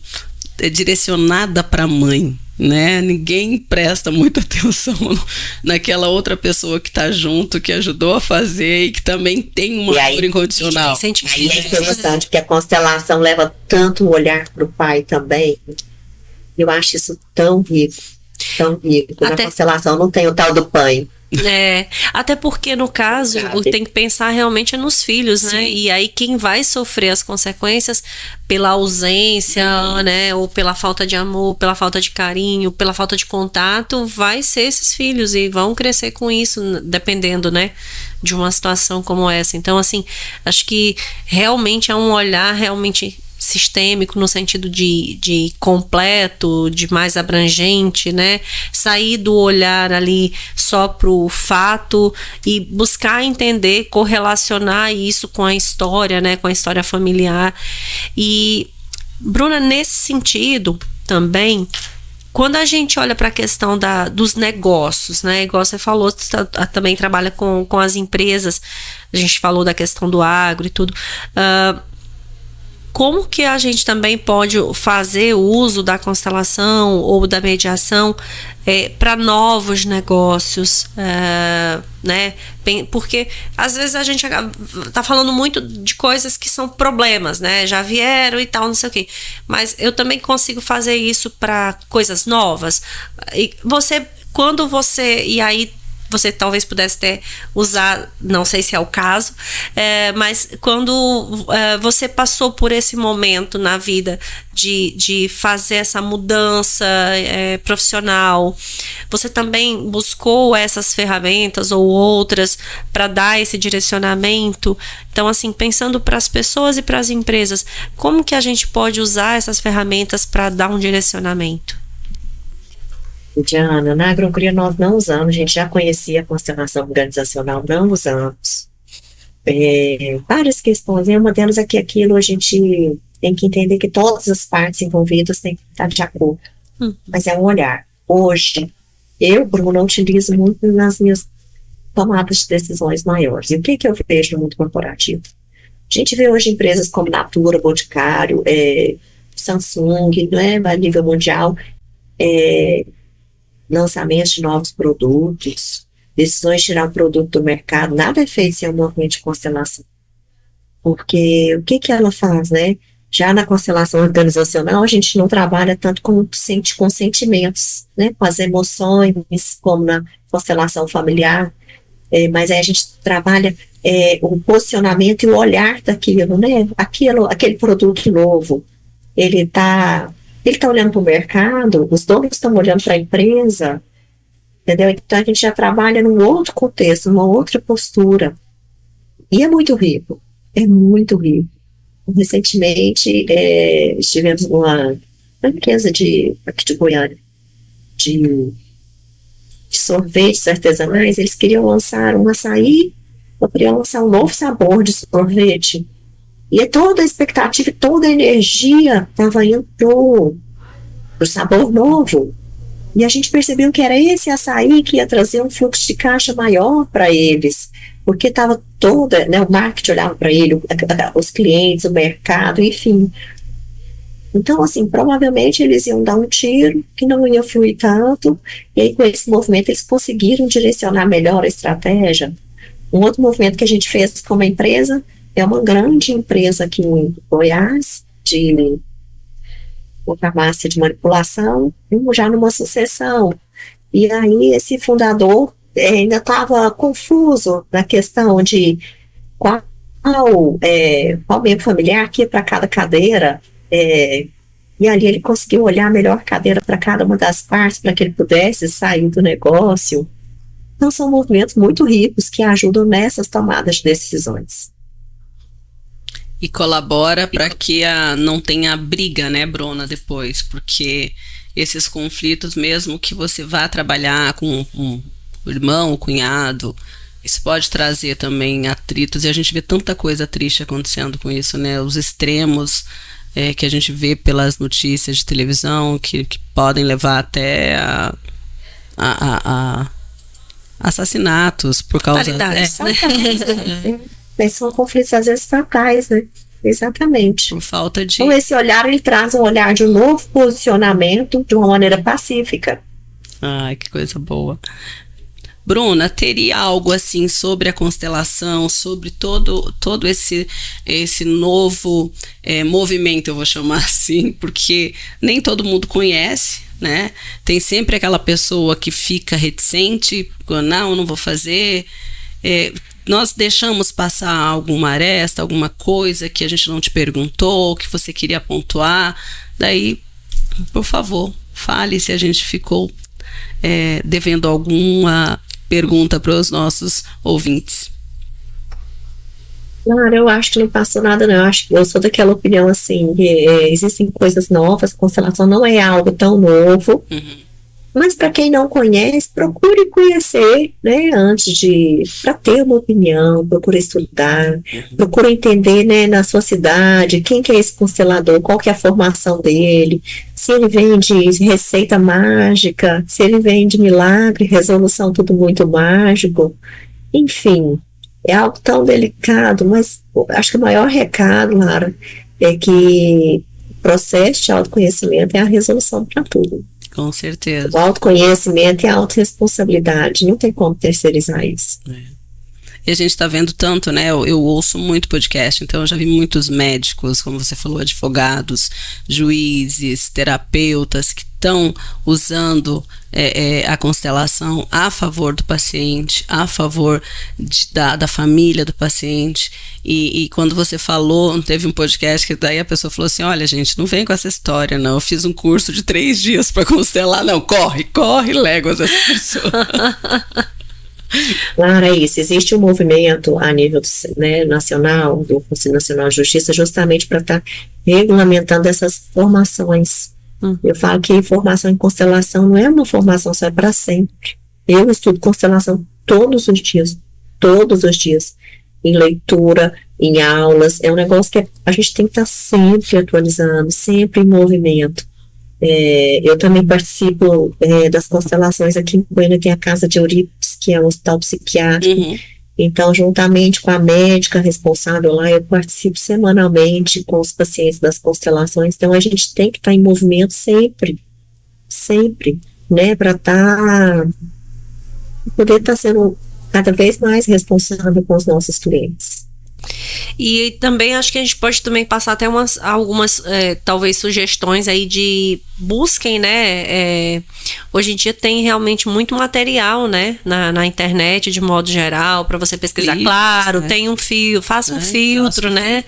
direcionada para a mãe, né? Ninguém presta muita atenção naquela outra pessoa que está junto, que ajudou a fazer e que também tem uma amor incondicional. Aí é interessante, porque a constelação leva tanto o olhar para o pai também. Eu acho isso tão rico, tão rico. Na constelação não tem o tal do pai. Até porque no caso tem que pensar realmente nos filhos, né? E aí quem vai sofrer as consequências pela ausência, né? Ou pela falta de amor, pela falta de carinho, pela falta de contato, vai ser esses filhos e vão crescer com isso, dependendo, né? De uma situação como essa. Então, assim, acho que realmente é um olhar realmente sistêmico no sentido de completo, de mais abrangente, né? Sair do olhar ali só pro fato e buscar entender, correlacionar isso com a história, né? Com a história familiar. E, Bruna, nesse sentido também, quando a gente olha para a questão dos negócios, né? Igual você falou, você também trabalha com as empresas, a gente falou da questão do agro e tudo. como que a gente também pode fazer o uso da constelação ou da mediação para novos negócios, né? Porque às vezes a gente tá falando muito de coisas que são problemas, né? Já vieram e tal, não sei o quê. Mas eu também consigo fazer isso para coisas novas. E aí você talvez pudesse até usar, não sei se é o caso, mas quando você passou por esse momento na vida de fazer essa mudança profissional, você também buscou essas ferramentas ou outras para dar esse direcionamento? Então, assim, pensando para as pessoas e para as empresas, como que a gente pode usar essas ferramentas para dar um direcionamento? Diana, na Agrocria nós não usamos, a gente já conhecia a constelação organizacional, não usamos. Várias questões, uma delas é que aquilo a gente tem que entender que todas as partes envolvidas têm que estar de acordo, mas é um olhar. Hoje, eu, Bruna, utilizo muito nas minhas tomadas de decisões maiores. E o que eu vejo no mundo corporativo? A gente vê hoje empresas como Natura, Boticário, Samsung, né, a nível mundial, lançamentos de novos produtos, decisões de tirar o produto do mercado, nada é feito sem um movimento de constelação. Porque o que ela faz, né? Já na constelação organizacional, a gente não trabalha tanto com sentimentos, né? Com as emoções, como na constelação familiar, mas aí a gente trabalha o posicionamento e o olhar daquilo, né? Aquele produto novo, ele está olhando para o mercado, os donos estão olhando para a empresa, entendeu? Então a gente já trabalha num outro contexto, numa outra postura. E é muito rico, é muito rico. Recentemente, estivemos numa empresa aqui de Goiânia, de sorvetes artesanais. Eles queriam lançar um açaí, queriam lançar um novo sabor de sorvete. E toda a expectativa, toda a energia estava indo pro sabor novo. E a gente percebeu que era esse açaí que ia trazer um fluxo de caixa maior para eles, porque estava toda, né, o marketing olhava para ele, os clientes, o mercado, enfim. Então, assim, provavelmente eles iam dar um tiro que não ia fluir tanto, e aí com esse movimento eles conseguiram direcionar melhor a estratégia. Um outro movimento que a gente fez como empresa é uma grande empresa aqui em Goiás, de farmácia de manipulação, já numa sucessão. E aí esse fundador ainda estava confuso na questão de qual membro familiar que ia para cada cadeira, e ali ele conseguiu olhar a melhor cadeira para cada uma das partes, para que ele pudesse sair do negócio. Então são movimentos muito ricos que ajudam nessas tomadas de decisões. E colabora para que não tenha briga, né, Bruna, depois, porque esses conflitos, mesmo que você vá trabalhar com o irmão, o cunhado, isso pode trazer também atritos, e a gente vê tanta coisa triste acontecendo com isso, né, os extremos que a gente vê pelas notícias de televisão, que podem levar até a assassinatos por causa... São conflitos às vezes fatais, né? Exatamente. Por falta de... Então esse olhar, ele traz um olhar de um novo posicionamento de uma maneira pacífica. Ai, que coisa boa. Bruna, teria algo assim sobre a constelação, sobre todo esse novo movimento, eu vou chamar assim, porque nem todo mundo conhece, né? Tem sempre aquela pessoa que fica reticente, não vou fazer... Nós deixamos passar alguma aresta, alguma coisa que a gente não te perguntou, que você queria pontuar. Daí, por favor, fale se a gente ficou devendo alguma pergunta para os nossos ouvintes. Claro, eu acho que não passou nada, não. Eu sou daquela opinião assim, que existem coisas novas, a constelação não é algo tão novo. Mas para quem não conhece, procure conhecer, né, para ter uma opinião, procure estudar, procure entender, né, na sua cidade, quem que é esse constelador, qual que é a formação dele, se ele vende receita mágica, se ele vende milagre, resolução, tudo muito mágico, enfim, é algo tão delicado, mas acho que o maior recado, Lara, é que o processo de autoconhecimento é a resolução para tudo. Com certeza. O autoconhecimento e a autorresponsabilidade, não tem como terceirizar isso. E a gente está vendo tanto, né? Eu ouço muito podcast, então eu já vi muitos médicos, como você falou, advogados, juízes, terapeutas que estão usando a constelação a favor do paciente, a favor da família do paciente. E quando você falou, teve um podcast que daí a pessoa falou assim: olha, gente, não vem com essa história, não. Eu fiz um curso de 3 dias para constelar. Não, corre, léguas essa pessoa. Claro, é isso. Existe um movimento a nível nacional, do Conselho Nacional de Justiça, justamente para estar regulamentando essas formações. Eu falo que formação em constelação não é uma formação só, é para sempre. Eu estudo constelação todos os dias, em leitura, em aulas. É um negócio que a gente tem que estar sempre atualizando, sempre em movimento. Eu também participo das constelações aqui em Goiânia, tem a Casa de Eurípides, que é um hospital psiquiátrico. Então, juntamente com a médica responsável lá, eu participo semanalmente com os pacientes das constelações. Então, a gente tem que estar em movimento sempre, né, para poder estar sendo cada vez mais responsável com os nossos clientes. E também acho que a gente pode também passar até algumas talvez sugestões aí de busquem, né? Hoje em dia tem realmente muito material, né? Na internet, de modo geral, para você pesquisar. Claro, tem um faça um filtro, né?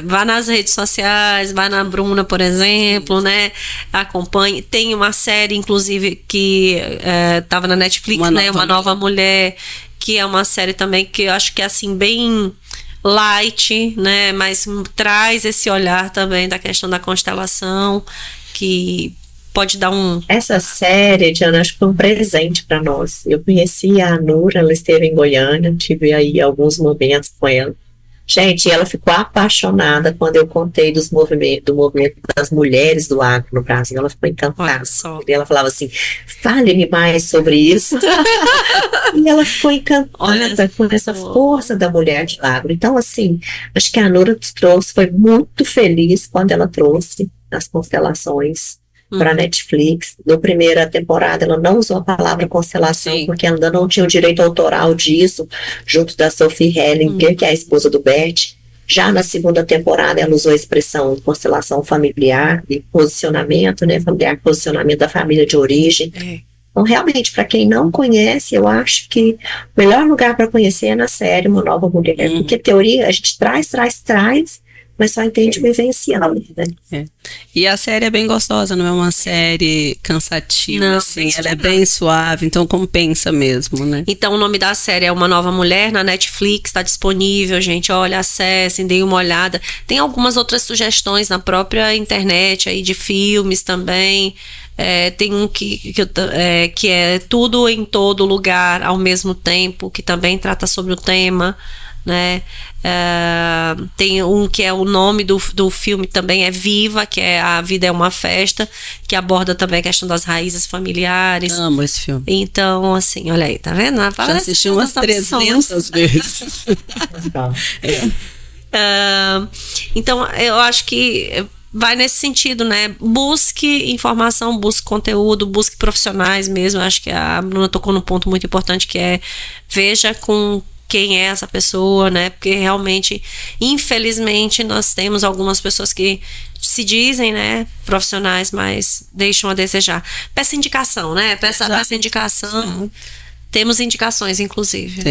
Vá nas redes sociais, vá na Bruna, por exemplo, né? Acompanhe. Tem uma série, inclusive, que estava na Netflix, Uma Nova Mulher, que é uma série também que eu acho que é assim, bem light, né? Mas traz esse olhar também da questão da constelação, que pode dar Essa série, Diana, acho que foi um presente para nós. Eu conheci a Nura, ela esteve em Goiânia, tive aí alguns momentos com ela. Gente, ela ficou apaixonada quando eu contei do movimento das mulheres do agro no Brasil. Ela ficou encantada. E ela falava assim: fale-me mais sobre isso. E ela ficou encantada com essa força da mulher do agro. Então, assim, acho que a Nura foi muito feliz quando ela trouxe as constelações para a Netflix. Na primeira temporada ela não usou a palavra constelação, porque ela ainda não tinha o direito autoral disso, junto da Sophie Hellinger, que é a esposa do Bert. Já na segunda temporada ela usou a expressão constelação familiar e posicionamento, né, familiar, posicionamento da família de origem. Então, realmente, para quem não conhece, eu acho que o melhor lugar para conhecer é na série Uma Nova Mulher, porque teoria a gente traz, mas só entende vivenciando, né? E a série é bem gostosa, não é uma série cansativa, não, assim, ela é bem suave, então compensa mesmo, né? Então o nome da série é Uma Nova Mulher, na Netflix, está disponível, gente, olha, acessem, deem uma olhada. Tem algumas outras sugestões na própria internet aí de filmes também. Tem um que é Tudo em Todo Lugar ao Mesmo Tempo, que também trata sobre o tema, né? Tem um que é o nome do filme também é Viva, que é A Vida é uma Festa, que aborda também a questão das raízes familiares. Amo esse filme. Então, assim, olha aí, tá vendo? Já assisti umas 300 vezes. Então, eu acho que vai nesse sentido, né? Busque informação, busque conteúdo, busque profissionais mesmo. Eu acho que a Bruna tocou num ponto muito importante, que é veja com quem é essa pessoa, né? Porque realmente, infelizmente, nós temos algumas pessoas que se dizem, né, profissionais, mas deixam a desejar. Peça indicação, né? Peça indicação. Sim. Temos indicações, inclusive.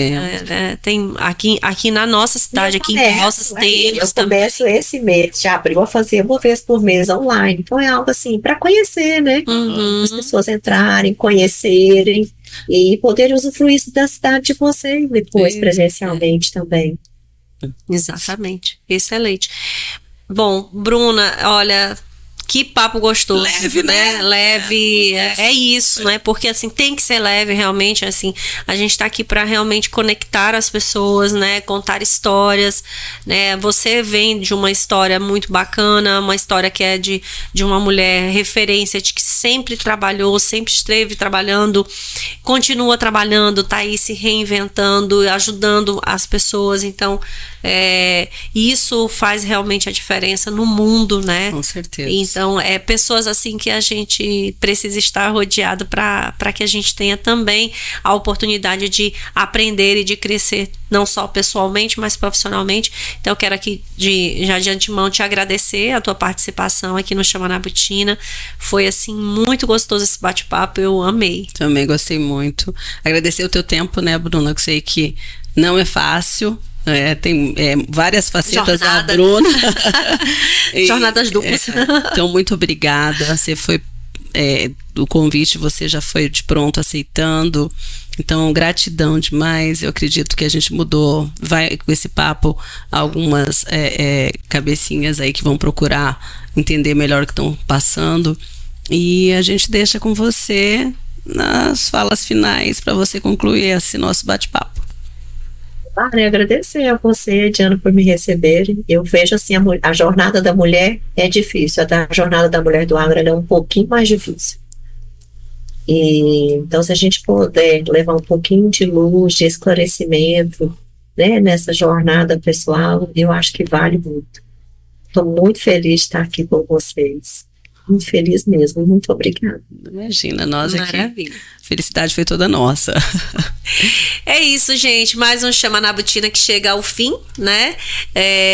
Tem aqui na nossa cidade, aqui em Balsas, temos também. Eu começo esse mês, já abriu a fazer uma vez por mês online. Então é algo assim, para conhecer, né? As pessoas entrarem, conhecerem e poderem usufruir da cidade de vocês depois, presencialmente também. Exatamente. Excelente. Bom, Bruna, olha, que papo gostoso. Leve, né? Leve, é isso, né? Porque, assim, tem que ser leve, realmente, assim, a gente tá aqui para realmente conectar as pessoas, né? Contar histórias, né? Você vem de uma história muito bacana, uma história que é de uma mulher referência, de que sempre trabalhou, sempre esteve trabalhando, continua trabalhando, tá aí se reinventando, ajudando as pessoas. Então, Isso faz realmente a diferença no mundo, né? Com certeza. Então, pessoas assim que a gente precisa estar rodeado para que a gente tenha também a oportunidade de aprender e de crescer, não só pessoalmente, mas profissionalmente. Então, eu quero aqui, já de antemão, te agradecer a tua participação aqui no Chama na Botina. Foi, assim, muito gostoso esse bate-papo, eu amei. Também gostei muito. Agradecer o teu tempo, né, Bruna? Eu sei que não é fácil. Tem várias facetas da Bruna. Jornadas duplas. Então, muito obrigada. Você foi, o convite você já foi de pronto aceitando. Então, gratidão demais. Eu acredito que a gente vai com esse papo, algumas cabecinhas aí que vão procurar entender melhor o que estão passando. E a gente deixa com você nas falas finais para você concluir esse nosso bate-papo. Agradecer a você, Diana, por me receberem. Eu vejo assim, a jornada da mulher é difícil, a jornada da mulher do agro é um pouquinho mais difícil. E então, se a gente puder levar um pouquinho de luz, de esclarecimento, né, nessa jornada pessoal, eu acho que vale muito. Estou muito feliz de estar aqui com vocês. Muito feliz mesmo, muito obrigada. Imagina, nós Maravilha. aqui. Felicidade foi toda nossa. É isso, gente. Mais um Chama na Botina que chega ao fim, né?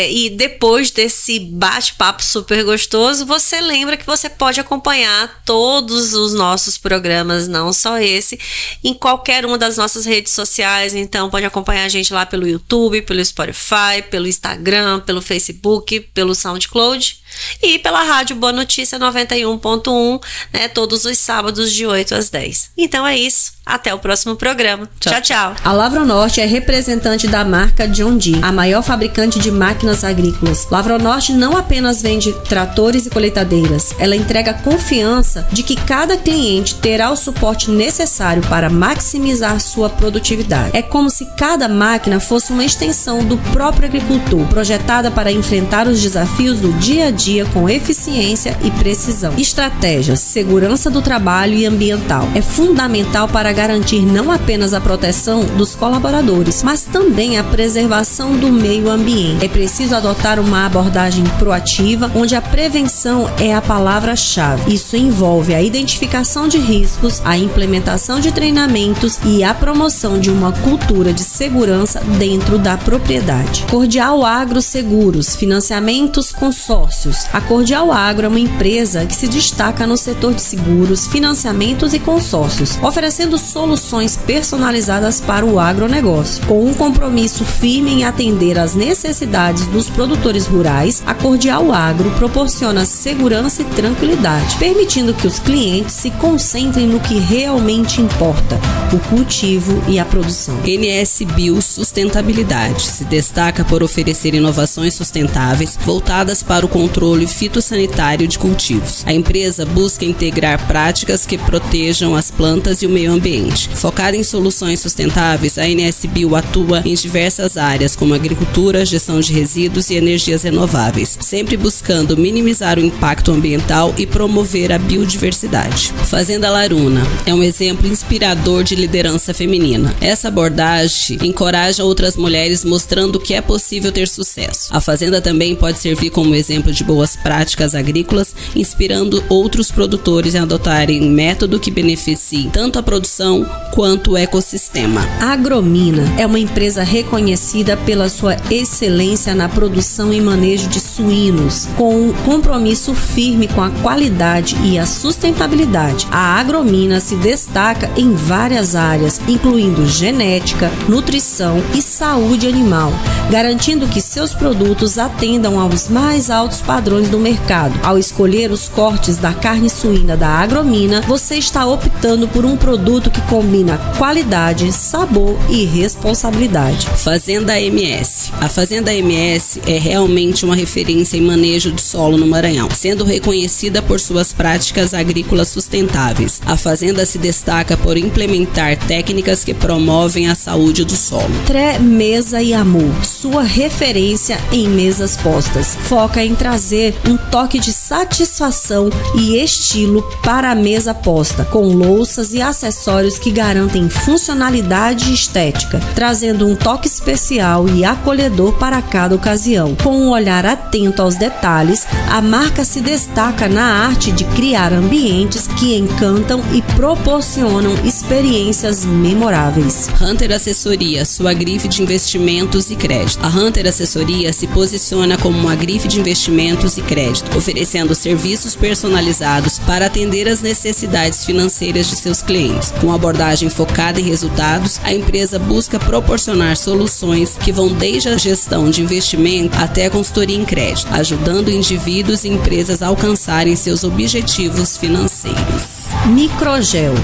E depois desse bate-papo super gostoso, você lembra que você pode acompanhar todos os nossos programas, não só esse, em qualquer uma das nossas redes sociais. Então, pode acompanhar a gente lá pelo YouTube, pelo Spotify, pelo Instagram, pelo Facebook, pelo SoundCloud e pela Rádio Boa Notícia 91.1, né? Todos os sábados de 8 às 10. Então é isso. Até o próximo programa. Tchau, tchau. A Lavronorte é representante da marca John Deere, a maior fabricante de máquinas agrícolas. Lavronorte não apenas vende tratores e colheitadeiras, ela entrega confiança de que cada cliente terá o suporte necessário para maximizar sua produtividade. É como se cada máquina fosse uma extensão do próprio agricultor, projetada para enfrentar os desafios do dia a dia com eficiência e precisão. Estratégias, segurança do trabalho e ambiental. É fundamental para garantir não apenas a proteção dos colaboradores, mas também a preservação do meio ambiente. É preciso adotar uma abordagem proativa, onde a prevenção é a palavra-chave. Isso envolve a identificação de riscos, a implementação de treinamentos e a promoção de uma cultura de segurança dentro da propriedade. Cordial Agro Seguros, financiamentos, consórcios. A Cordial Agro é uma empresa que se destaca no setor de seguros, financiamentos e consórcios, oferecendo soluções personalizadas para o agronegócio. Com um compromisso firme em atender às necessidades dos produtores rurais, a Cordial Agro proporciona segurança e tranquilidade, permitindo que os clientes se concentrem no que realmente importa, o cultivo e a produção. NS Bio Sustentabilidade se destaca por oferecer inovações sustentáveis voltadas para o controle fitossanitário de cultivos. A empresa busca integrar práticas que protejam as plantas e o meio ambiente. Focada em soluções sustentáveis, a NS Bio atua em diversas áreas, como agricultura, gestão de resíduos e energias renováveis, sempre buscando minimizar o impacto ambiental e promover a biodiversidade. Fazenda Laruna é um exemplo inspirador de liderança feminina. Essa abordagem encoraja outras mulheres, mostrando que é possível ter sucesso. A fazenda também pode servir como exemplo de boas práticas agrícolas, inspirando outros produtores a adotarem um método que beneficie tanto a produção quanto o ecossistema. A Agromina é uma empresa reconhecida pela sua excelência na produção e manejo de suínos, com um compromisso firme com a qualidade e a sustentabilidade. A Agromina se destaca em várias áreas, incluindo genética, nutrição e saúde animal, garantindo que seus produtos atendam aos mais altos padrões do mercado. Ao escolher os cortes da carne suína da Agromina, você está optando por um produto que combina qualidade, sabor e responsabilidade. Fazenda MS. A Fazenda MS é realmente uma referência em manejo de solo no Maranhão, sendo reconhecida por suas práticas agrícolas sustentáveis. A Fazenda se destaca por implementar técnicas que promovem a saúde do solo. Tré Mesa e Amor, sua referência em mesas postas. Foca em trazer um toque de satisfação e estilo para a mesa posta, com louças e e acessórios que garantem funcionalidade e estética, trazendo um toque especial e acolhedor para cada ocasião. Com um olhar atento aos detalhes, a marca se destaca na arte de criar ambientes que encantam e proporcionam experiências memoráveis. Hunter Assessoria, sua grife de investimentos e crédito. A Hunter Assessoria se posiciona como uma grife de investimentos e crédito, oferecendo serviços personalizados para atender às necessidades financeiras de seus clientes. Com abordagem focada em resultados, a empresa busca proporcionar soluções que vão desde a gestão de investimento até a consultoria em crédito, ajudando indivíduos e empresas a alcançarem seus objetivos financeiros. Microgel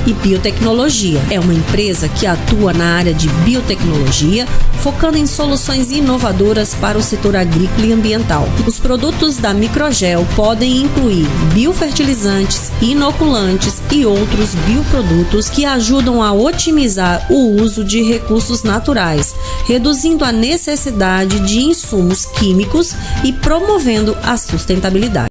e biotecnologia. É uma empresa que atua na área de biotecnologia, focando em soluções inovadoras para o setor agrícola e ambiental. Os produtos da Microgel podem incluir biofertilizantes, inoculantes e outros bioprodutos que ajudam a otimizar o uso de recursos naturais, reduzindo a necessidade de insumos químicos e promovendo a sustentabilidade.